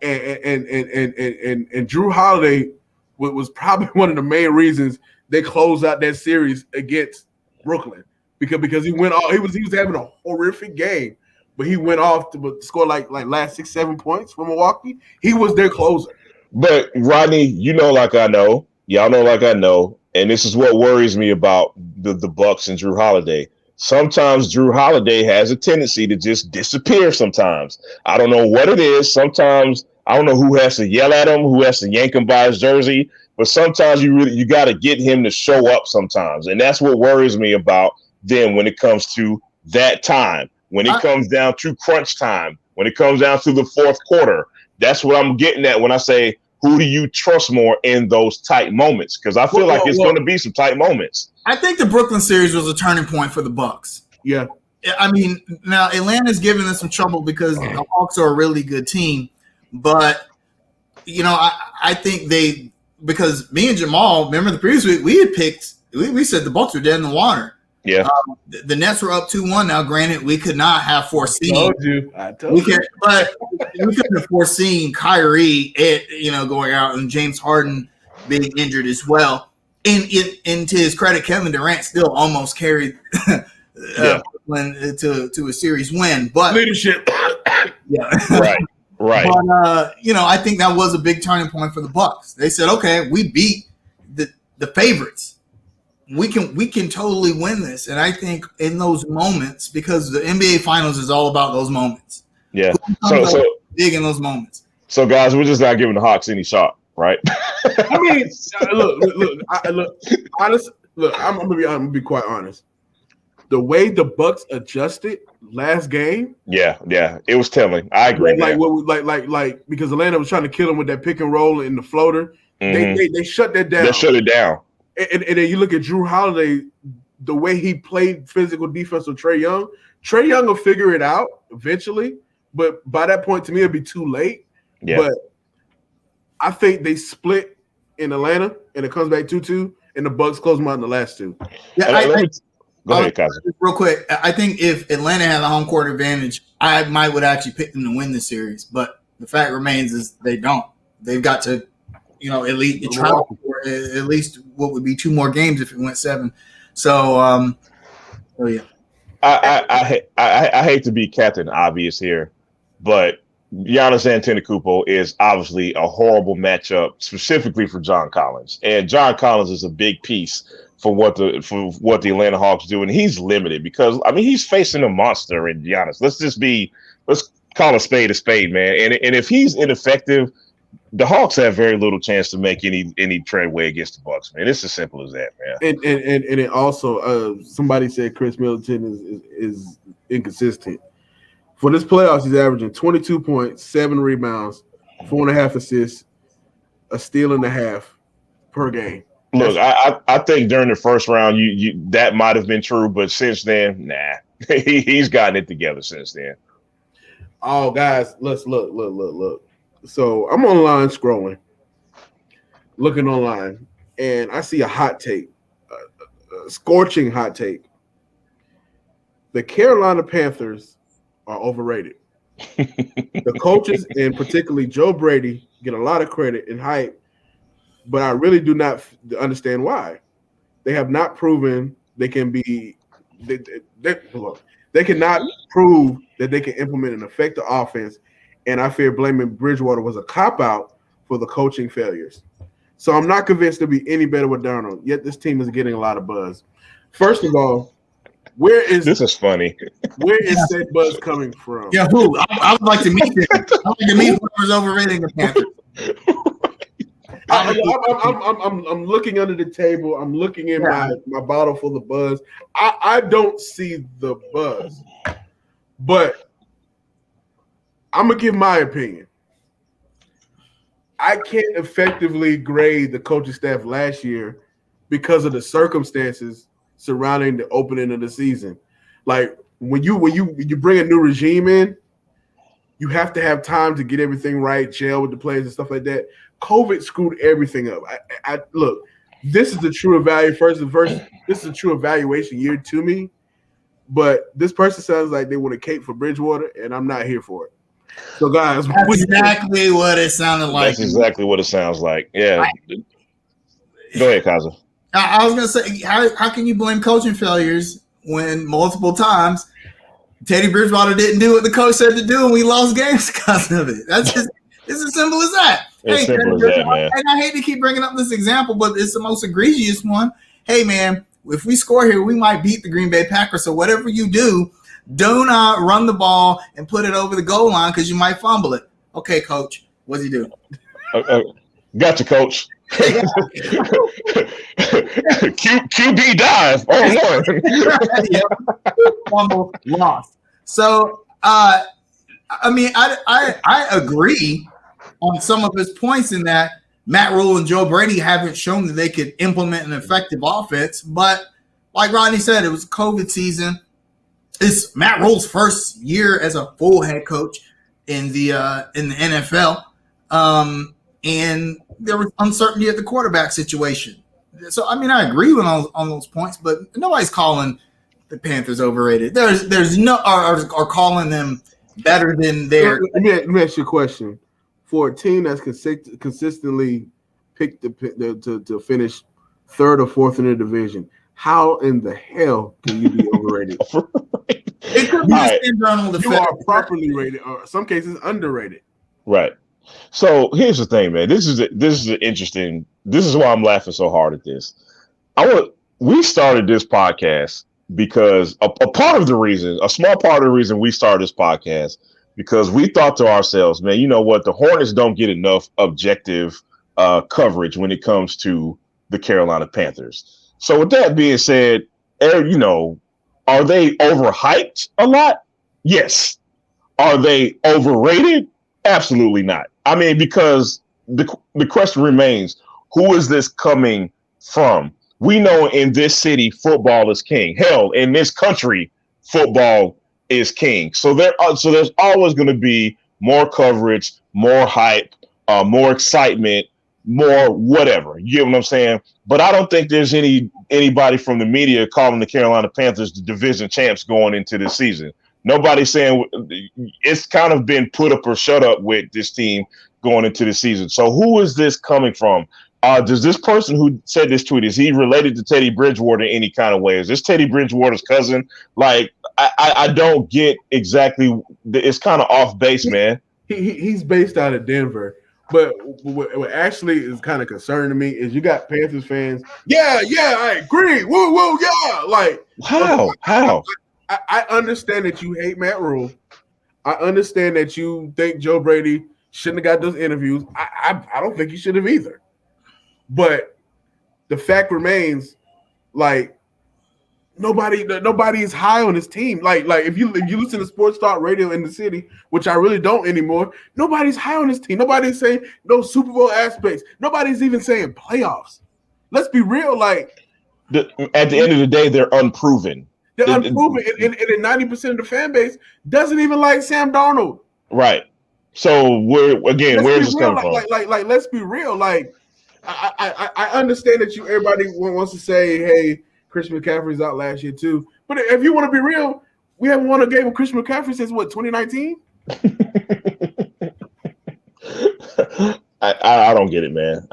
And Drew Holiday was probably one of the main reasons they closed out that series against Brooklyn because he went off. He was having a horrific game, but he went off to score like last 6-7 points for Milwaukee. He was their closer. But Rodney, like I know, y'all know like I know, and this is what worries me about the Bucks and Drew Holiday. Sometimes Drew Holiday has a tendency to just disappear sometimes. I don't know what it is. Sometimes I don't know who has to yell at him, who has to yank him by his jersey, but sometimes you got to get him to show up sometimes. And that's what worries me about them when it comes to that time, when it comes down to crunch time, when it comes down to the fourth quarter. That's what I'm getting at when I say, who do you trust more in those tight moments? Because I feel like it's going to be some tight moments. I think the Brooklyn series was a turning point for the Bucks. Yeah. I mean, now Atlanta's giving us some trouble because the Hawks are a really good team. But, I think because me and Jamal, remember the previous week, we had picked, we said the Bucks were dead in the water. Yeah. The Nets were up 2-1. Now, granted, we could not have foreseen. I told you. But we couldn't have foreseen Kyrie, going out and James Harden being injured as well. And to his credit, Kevin Durant still almost carried Brooklyn to a series win. But leadership. Yeah. Right. But I think that was a big turning point for the Bucks. They said, okay, we beat the favorites. We can totally win this. And I think in those moments, because the NBA Finals is all about those moments. Yeah. So big in those moments. So guys, we're just not giving the Hawks any shot, right? I mean, look. Honest. Look, I'm gonna be quite honest. The way the Bucks adjusted last game, yeah, it was telling. I agree. Like because Atlanta was trying to kill him with that pick and roll and the floater. Mm-hmm. They shut that down. They shut it down. And then you look at Drew Holiday, the way he played physical defense with Trae Young. Trae Young will figure it out eventually, but by that point, to me, it'd be too late. Yeah. But I think they split in Atlanta, and it comes back 2-2, and the Bucks close them out in the last two. Yeah, go ahead, Kaiser. Real quick, I think if Atlanta had a home court advantage, I would actually pick them to win the series. But the fact remains is they don't. They've got to, at least travel for at least what would be 2 more games if it went 7. So, yeah. I hate to be Captain Obvious here, but Giannis Antetokounmpo is obviously a horrible matchup, specifically for John Collins. And John Collins is a big piece for what the Atlanta Hawks do, and he's limited because he's facing a monster in Giannis. Let's call a spade, man. And if he's ineffective, the Hawks have very little chance to make any treadway against the Bucks, man. It's as simple as that, man. And it also somebody said Chris Middleton is inconsistent. For this playoffs, he's averaging 22 points, 7 rebounds, 4.5 assists, a steal and a half per game. Look, I think during the first round, you that might have been true, but since then, nah, he's gotten it together since then. Oh, guys, let's look. So I'm online scrolling, looking online, and I see a hot take, a scorching hot take. The Carolina Panthers are overrated. The coaches, and particularly Joe Brady, get a lot of credit and hype, but I really do not understand why. They have not proven they can be they cannot prove that they can implement an effective offense, and I fear blaming Bridgewater was a cop-out for the coaching failures. So I'm not convinced they'll be any better with Darnold, yet this team is getting a lot of buzz. First of all, this is funny. Where is that buzz coming from? Yeah, who? I would like to meet them. I would like to meet whoever's overrating the Panthers. I'm looking under the table. I'm looking in my bottle full of buzz. I don't see the buzz, but I'm gonna give my opinion. I can't effectively grade the coaching staff last year because of the circumstances surrounding the opening of the season. Like when you bring a new regime in, you have to have time to get everything right, gel with the players and stuff like that. COVID screwed everything up. I look, this is the true evaluation. This is a true evaluation year to me. But this person sounds like they want a cape for Bridgewater, and I'm not here for it. So, guys, that's exactly what it sounded like. That's exactly what it sounds like. Yeah. Go ahead, Kaza. I was gonna say, how can you blame coaching failures when multiple times Teddy Bridgewater didn't do what the coach said to do, and we lost games because of it? That's just it's as simple as that. It's simple as that, man. And I hate to keep bringing up this example, but it's the most egregious one. Hey, man, if we score here, we might beat the Green Bay Packers. So whatever you do not run the ball and put it over the goal line because you might fumble it. Okay, coach, what's he do? Gotcha, coach. QB dive on one. Yep. Fumble, lost. So, I mean, I agree on some of his points in that Matt Rule and Joe Brady haven't shown that they could implement an effective offense. But like Rodney said, it was COVID season. It's Matt Rule's first year as a full head coach in the NFL. And there was uncertainty at the quarterback situation. So, I mean, I agree with on those points, but nobody's calling the Panthers overrated. There's no or calling them better than their. Let me ask you a question. For a team that's consistently picked to finish third or fourth in the division, how in the hell can you be overrated? It could be a syndrome. You are properly rated, or in some cases underrated. Right. So here's the thing, man. This is interesting. This is why I'm laughing so hard at this. We started this podcast because a part of the reason, a small part of the reason we started this podcast, because we thought to ourselves, man, you know what? The Hornets don't get enough objective coverage when it comes to the Carolina Panthers. So with that being said, you know, are they overhyped a lot? Yes. Are they overrated? Absolutely not. I mean, because the question remains, who is this coming from? We know in this city, football is king. Hell, in this country, football is king. So there's always going to be more coverage, more hype, more excitement, more whatever. You get what I'm saying? But I don't think there's anybody from the media calling the Carolina Panthers the division champs going into this season. Nobody's saying it's kind of been put up or shut up with this team going into the season. So who is this coming from? Does this person who said this tweet, is he related to Teddy Bridgewater in any kind of way? Is this Teddy Bridgewater's cousin? Like, I don't get exactly. It's kind of off base, man. He's based out of Denver. But what actually is kind of concerning to me is you got Panthers fans. Yeah, I agree. Woo, yeah. Like, how? I understand that you hate Matt Rule. I understand that you think Joe Brady shouldn't have got those interviews. I don't think he should have either. But the fact remains, like, nobody is high on his team. Like if you listen to Sports Talk Radio in the city, which I really don't anymore, nobody's high on his team. Nobody's saying no Super Bowl aspects. Nobody's even saying playoffs. Let's be real. Like, at the end of the day, they're unproven. They're unproven, and 90% of the fan base doesn't even like Sam Darnold. Right. So where's this coming from? Like, let's be real. Like, I understand that everybody wants to say, hey, Christian McCaffrey's out last year too. But if you want to be real, we haven't won a game with Christian McCaffrey since what, 2019? I don't get it, man.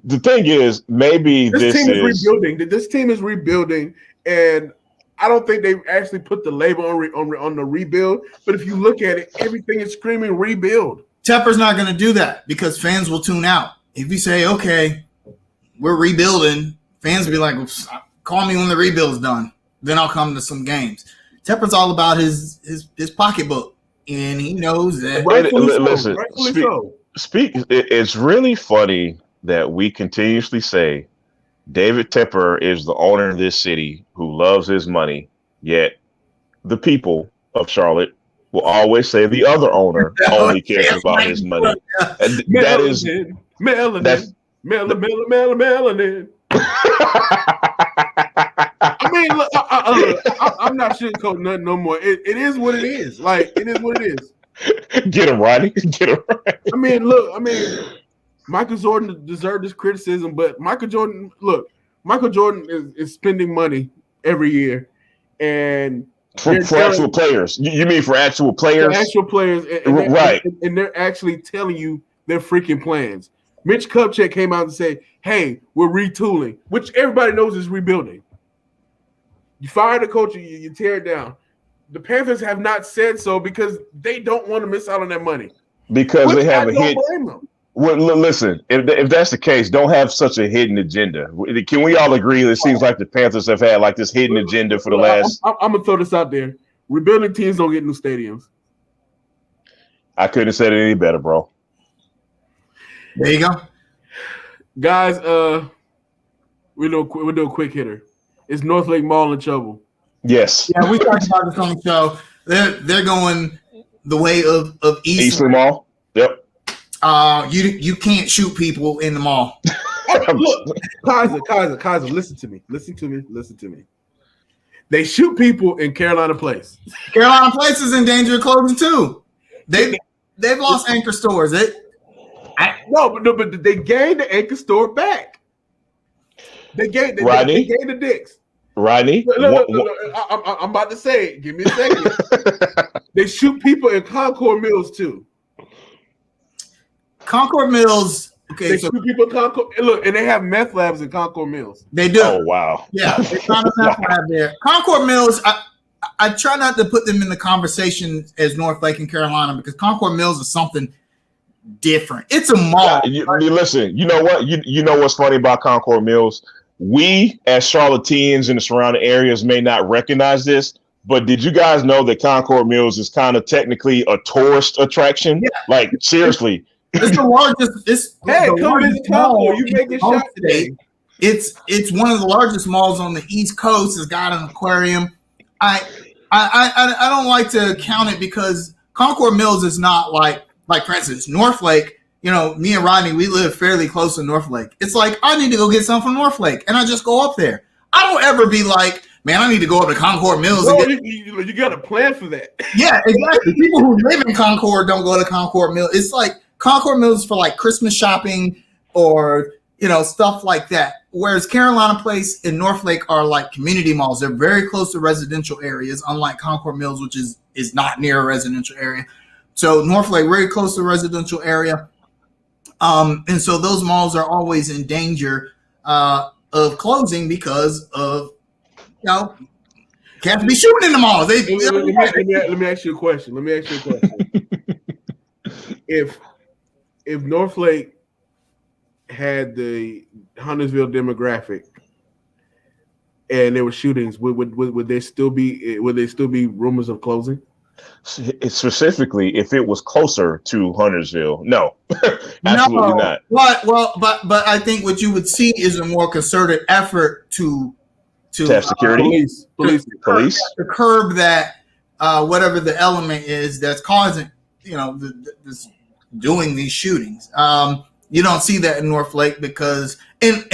The thing is, maybe this team is rebuilding. This team is rebuilding, and I don't think they've actually put the label on the rebuild. But if you look at it, everything is screaming rebuild. Tepper's not going to do that because fans will tune out. If you say, okay, we're rebuilding, fans will be like, call me when the rebuild's done. Then I'll come to some games. Tepper's all about his pocketbook, and he knows that. Listen, it's really funny that we continuously say David Tepper is the owner of this city who loves his money, yet the people of Charlotte will always say the other owner only cares about his money. And that is melanin. I mean, look, I'm not sugarcoating nothing no more. It is what it is. Like, it is what it is. Get him, Rodney. Get him right. I mean, look. Michael Jordan deserved this criticism, but Michael Jordan is spending money every year, and for actual players. You mean for actual players? For actual players, right? And they're actually telling you their freaking plans. Mitch Kupchak came out and said, "Hey, we're retooling," which everybody knows is rebuilding. You fire the coach, you tear it down. The Panthers have not said so because they don't want to miss out on that money. Because they have a hit. Them. Well, listen, if that's the case, don't have such a hidden agenda. Can we all agree that it seems like the Panthers have had like this hidden agenda for the last? I'm gonna throw this out there. Rebuilding teams don't get new stadiums. I couldn't have said it any better, bro. There you go, guys. We'll do a quick hitter. Is Northlake Mall in trouble? Yes. Yeah, we talked about this on the show. They're going the way of Eastland Mall. Yep. You can't shoot people in the mall. Look, Kaiser, listen to me. They shoot people in Carolina Place. Carolina Place is in danger of closing too. They've lost anchor stores. But they gained the anchor store back. They gained the Dicks. Rodney, look, I'm about to say it. Give me a second. They shoot people in Concord Mills too. Concord Mills. Okay, they shoot people in Concord. Look, and they have meth labs in Concord Mills. They do. Oh wow. Yeah, they found a meth lab there. Concord Mills. I try not to put them in the conversation as Northlake and Carolina because Concord Mills is something different. It's a mall. Listen, you know what? You know what's funny about Concord Mills? We, as Charlotteans in the surrounding areas, may not recognize this, but did you guys know that Concord Mills is kind of technically a tourist attraction? Yeah. Like, seriously. It's the largest. Come visit Concord. You make a shot today. It's one of the largest malls on the East Coast. It's got an aquarium. I don't like to count it because Concord Mills is not like for instance, Northlake. You know, me and Rodney, we live fairly close to Northlake. It's like, I need to go get something from Northlake, and I just go up there. I don't ever be like, man, I need to go up to Concord Mills. You got a plan for that. Yeah, exactly. People who live in Concord don't go to Concord Mills. It's like Concord Mills for like Christmas shopping or, stuff like that. Whereas Carolina Place and Northlake are like community malls. They're very close to residential areas, unlike Concord Mills, which is not near a residential area. So Northlake, very close to a residential area. And so those malls are always in danger of closing because of, can't be shooting in the malls. Let me ask you a question. If Northlake had the Huntersville demographic and there were shootings, would there still be rumors of closing? Specifically, if it was closer to Huntersville, no, absolutely not. But I think what you would see is a more concerted effort to have security, police to curb that whatever the element is that's causing this doing these shootings. You don't see that in Northlake because and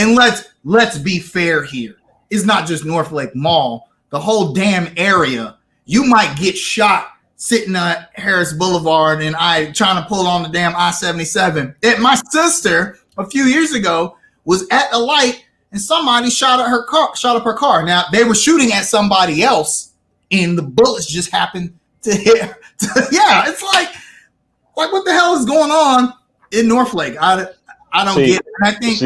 let's be fair here. It's not just Northlake Mall. The whole damn area. You might get shot sitting at Harris Boulevard and trying to pull on the damn I-77. My sister a few years ago was at the light and somebody shot up her car. Now they were shooting at somebody else and the bullets just happened to hit. Yeah, it's like what the hell is going on in Northlake? I don't get it. And I think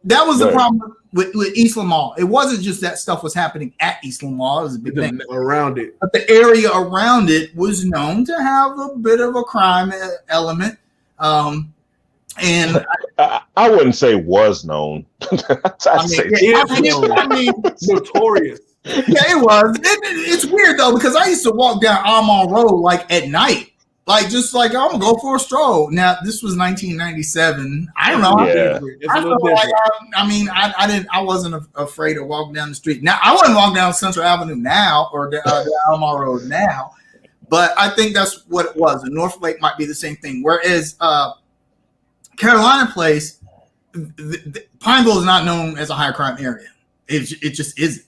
that was the problem with Eastland Mall. It wasn't just that stuff was happening at Eastland Mall. It was a big thing around it. But the area around it was known to have a bit of a crime element. And I wouldn't say was known. I mean, notorious. Yeah, it was. It's weird though because I used to walk down Almond Road like at night. Like just like I'm gonna go for a stroll. Now this was 1997. I don't know. Yeah. I wasn't afraid to walk down the street. Now I wouldn't walk down Central Avenue now or the Almond Road now, but I think that's what it was. And Northlake might be the same thing. Whereas Carolina Place, Pineville is not known as a high crime area. It just isn't.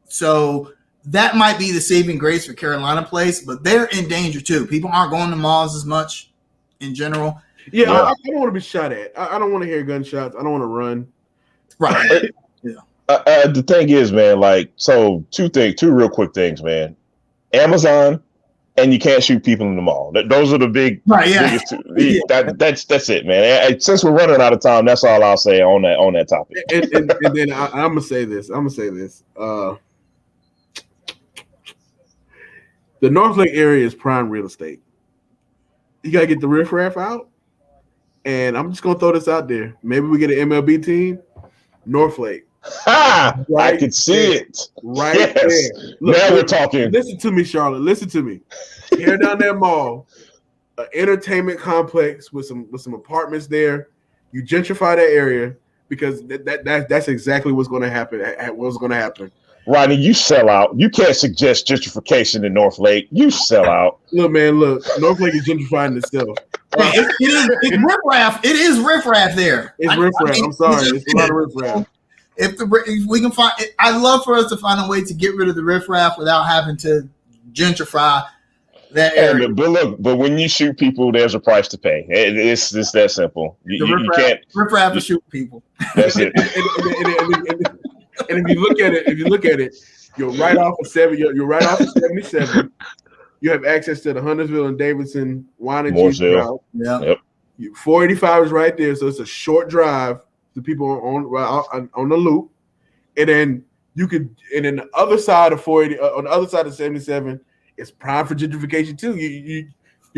So. That might be the saving grace for Carolina Place, but they're in danger too. People aren't going to malls as much in general. Yeah, I don't want to be shot at. I don't want to hear gunshots. I don't want to run. Right. Yeah. The thing is, man, like, so two real quick things, man. Amazon, and you can't shoot people in the mall. Those are the biggest two. That's it, man. And since we're running out of time, that's all I'll say on that topic. And then I'm gonna say this. The Northlake area is prime real estate. You gotta get the riffraff out. And I'm just gonna throw this out there. Maybe we get an MLB team, Northlake. Right, I can see it. Right there. Look, now we're talking. Listen to me, Charlotte. Listen to me. Tear down that mall, an entertainment complex with some apartments there. You gentrify that area because that's exactly what's going to happen. What's going to happen? Rodney, you sell out. You can't suggest gentrification in Northlake. You sell out. Look, man. Look, Northlake is gentrifying itself. It's riffraff. It is riffraff there. It's riffraff. I'm sorry. It's a lot of riffraff. If we can find, I'd love for us to find a way to get rid of the riffraff without having to gentrify that area. But when you shoot people, there's a price to pay. It's that simple. You can't riffraff to shoot people. That's it. And if you look at it, you're right off of 77. You have access to the Huntersville and Davidson wine and cheese route. Yeah. Yep. 485 is right there, so it's a short drive. The people on the loop, and then the other side of 480, on the other side of 77, it's prime for gentrification too. You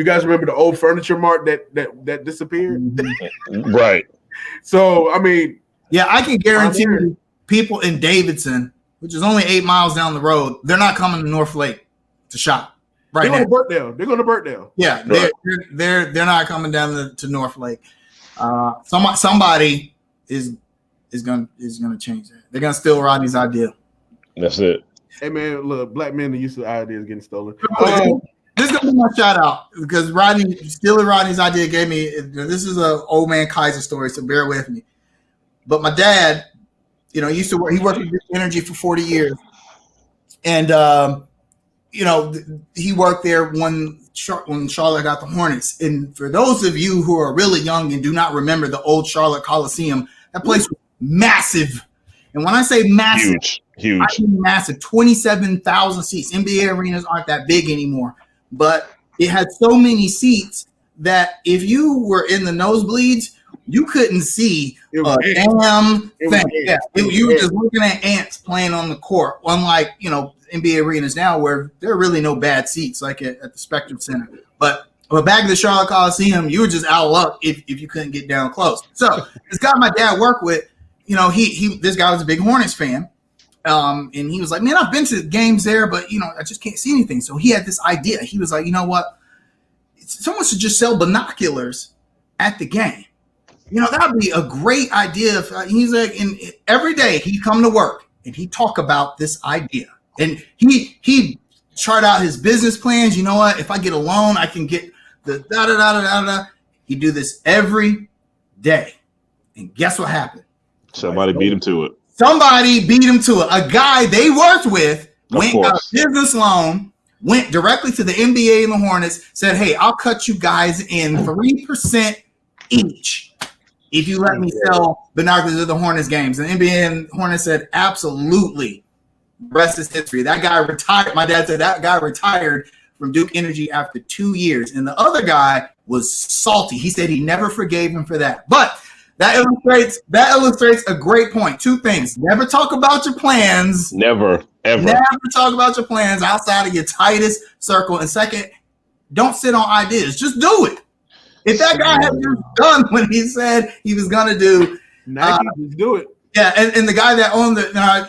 guys remember the old furniture mart that disappeared, right? So I mean, yeah, I can guarantee you, people in Davidson, which is only 8 miles down the road, they're not coming to Northlake to shop. Right now, they're going to Burtdale. Yeah, right. They're not coming down to Northlake. Somebody is gonna change that. They're gonna steal Rodney's idea. That's it. Hey man, look, black men are used to ideas getting stolen. This is gonna be my shout out because stealing Rodney's idea gave me. This is a old man Kaiser story, so bear with me. But my dad, used to work. He worked with Duke Energy for 40 years, and he worked there when Charlotte got the Hornets. And for those of you who are really young and do not remember the old Charlotte Coliseum, that place was massive. And when I say massive, huge, I mean massive, 27,000 seats. NBA arenas aren't that big anymore, but it had so many seats that if you were in the nosebleeds, you couldn't see a damn thing. You were just looking at ants playing on the court. Unlike, NBA arenas now where there are really no bad seats like at the Spectrum Center. But back in the Charlotte Coliseum, you were just out of luck if you couldn't get down close. So this guy my dad worked with, this guy was a big Hornets fan. And he was like, man, I've been to games there, but, I just can't see anything. So he had this idea. He was like, you know what? Someone should just sell binoculars at the game. That would be a great idea. He's like, and every day he'd come to work and he'd talk about this idea. And he chart out his business plans. You know what? If I get a loan, I can get the da-da-da-da-da-da. He'd do this every day. And guess what happened? Somebody beat him to it. Somebody beat him to it. A guy they worked with got a business loan, went directly to the NBA and the Hornets, said, hey, I'll cut you guys in 3% each if you let me sell binoculars at the Hornets games. And the NBA and Hornets said, absolutely. Rest is history. That guy retired. My dad said that guy retired from Duke Energy after 2 years. And the other guy was salty. He said he never forgave him for that. But that illustrates a great point. Two things. Never talk about your plans. Never, ever. Never talk about your plans outside of your tightest circle. And second, don't sit on ideas. Just do it. If that guy had just done what he said he was going to do, just do it. Yeah, and the guy that owned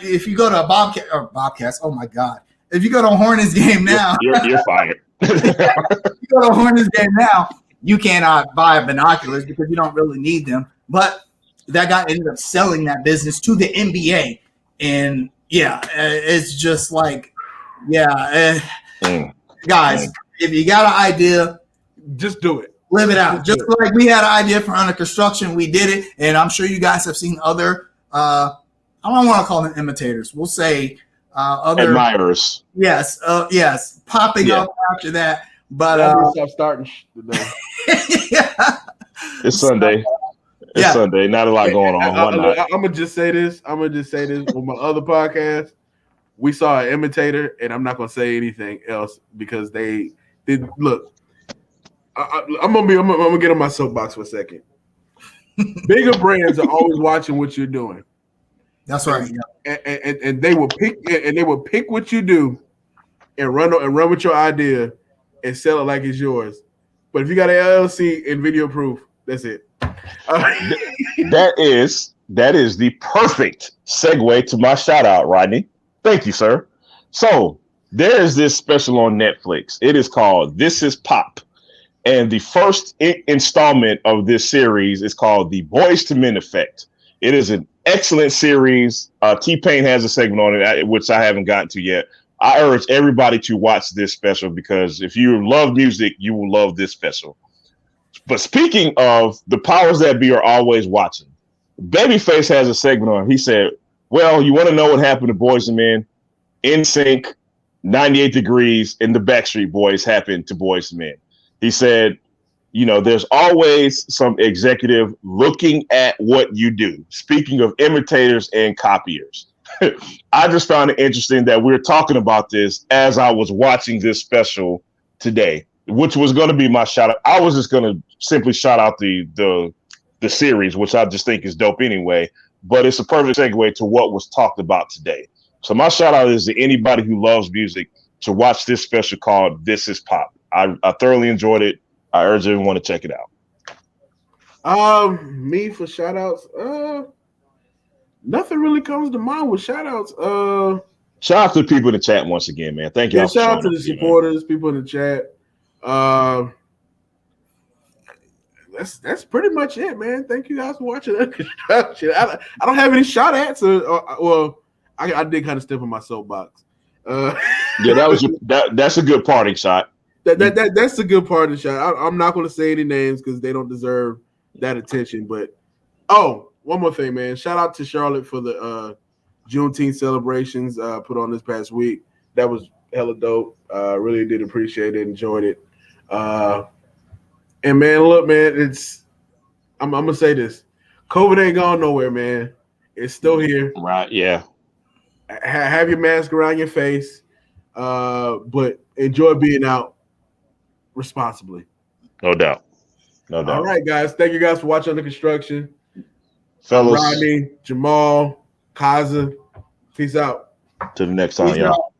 if you go to a Bobcats, oh my God. If you go to a Hornets game now. You're fired. If you go to a Hornets game now, you cannot buy binoculars because you don't really need them. But that guy ended up selling that business to the NBA. And it's just like, guys, if you got an idea, just do it. Live it out. Just like we had an idea for under construction, we did it. And I'm sure you guys have seen other, I don't want to call them imitators. We'll say other admirers. Yes, popping up after that. But stop starting today. It's Sunday. It's Sunday. Not a lot going on. Why not? I'm gonna just say this. On my other podcast, we saw an imitator, and I'm not gonna say anything else because they did. Look, I'm gonna get on my soapbox for a second. Bigger brands are always watching what you're doing. That's right. And they will pick what you do and run with your idea and sell it like it's yours. But if you got an LLC and video proof, that's it. That is the perfect segue to my shout out, Rodney. Thank you, sir. So there is this special on Netflix. It is called This Is Pop. And the first installment of this series is called The Boys to Men Effect. It is an excellent series. T-Pain has a segment on it, which I haven't gotten to yet. I urge everybody to watch this special because if you love music, you will love this special. But speaking of the powers that be are always watching, Babyface has a segment on it. He said, well, you want to know what happened to Boys and Men? NSYNC, 98 Degrees, and the Backstreet Boys happened to Boys and Men. He said, there's always some executive looking at what you do. Speaking of imitators and copiers, I just found it interesting that we're talking about this as I was watching this special today, which was going to be my shout out. I was just going to simply shout out the series, which I just think is dope anyway, but it's a perfect segue to what was talked about today. So my shout out is to anybody who loves music to watch this special called This Is Pop. I thoroughly enjoyed it. I urge everyone to check it out. Me for shout outs. Nothing really comes to mind with shout outs. Shout out to the people in the chat once again, man. Thank you. Yeah, shout out to the supporters, people in the chat. That's pretty much it, man. Thank you guys for watching that construction. I don't have any shout outs. I did kind of step on my soapbox. Yeah, that's a good parting shot. That's a good part of the shot. I'm not going to say any names because they don't deserve that attention. But one more thing, man. Shout out to Charlotte for the Juneteenth celebrations put on this past week. That was hella dope. Really did appreciate it. Enjoyed it. And man, look, man, I'm gonna say this: COVID ain't gone nowhere, man. It's still here. Right? Yeah. Have your mask around your face, but enjoy being out responsibly. No doubt. All right, guys. Thank you guys for watching Under Construction. Fellas. Rodney, Jamal, Kaza. Peace out. Till the next time, y'all.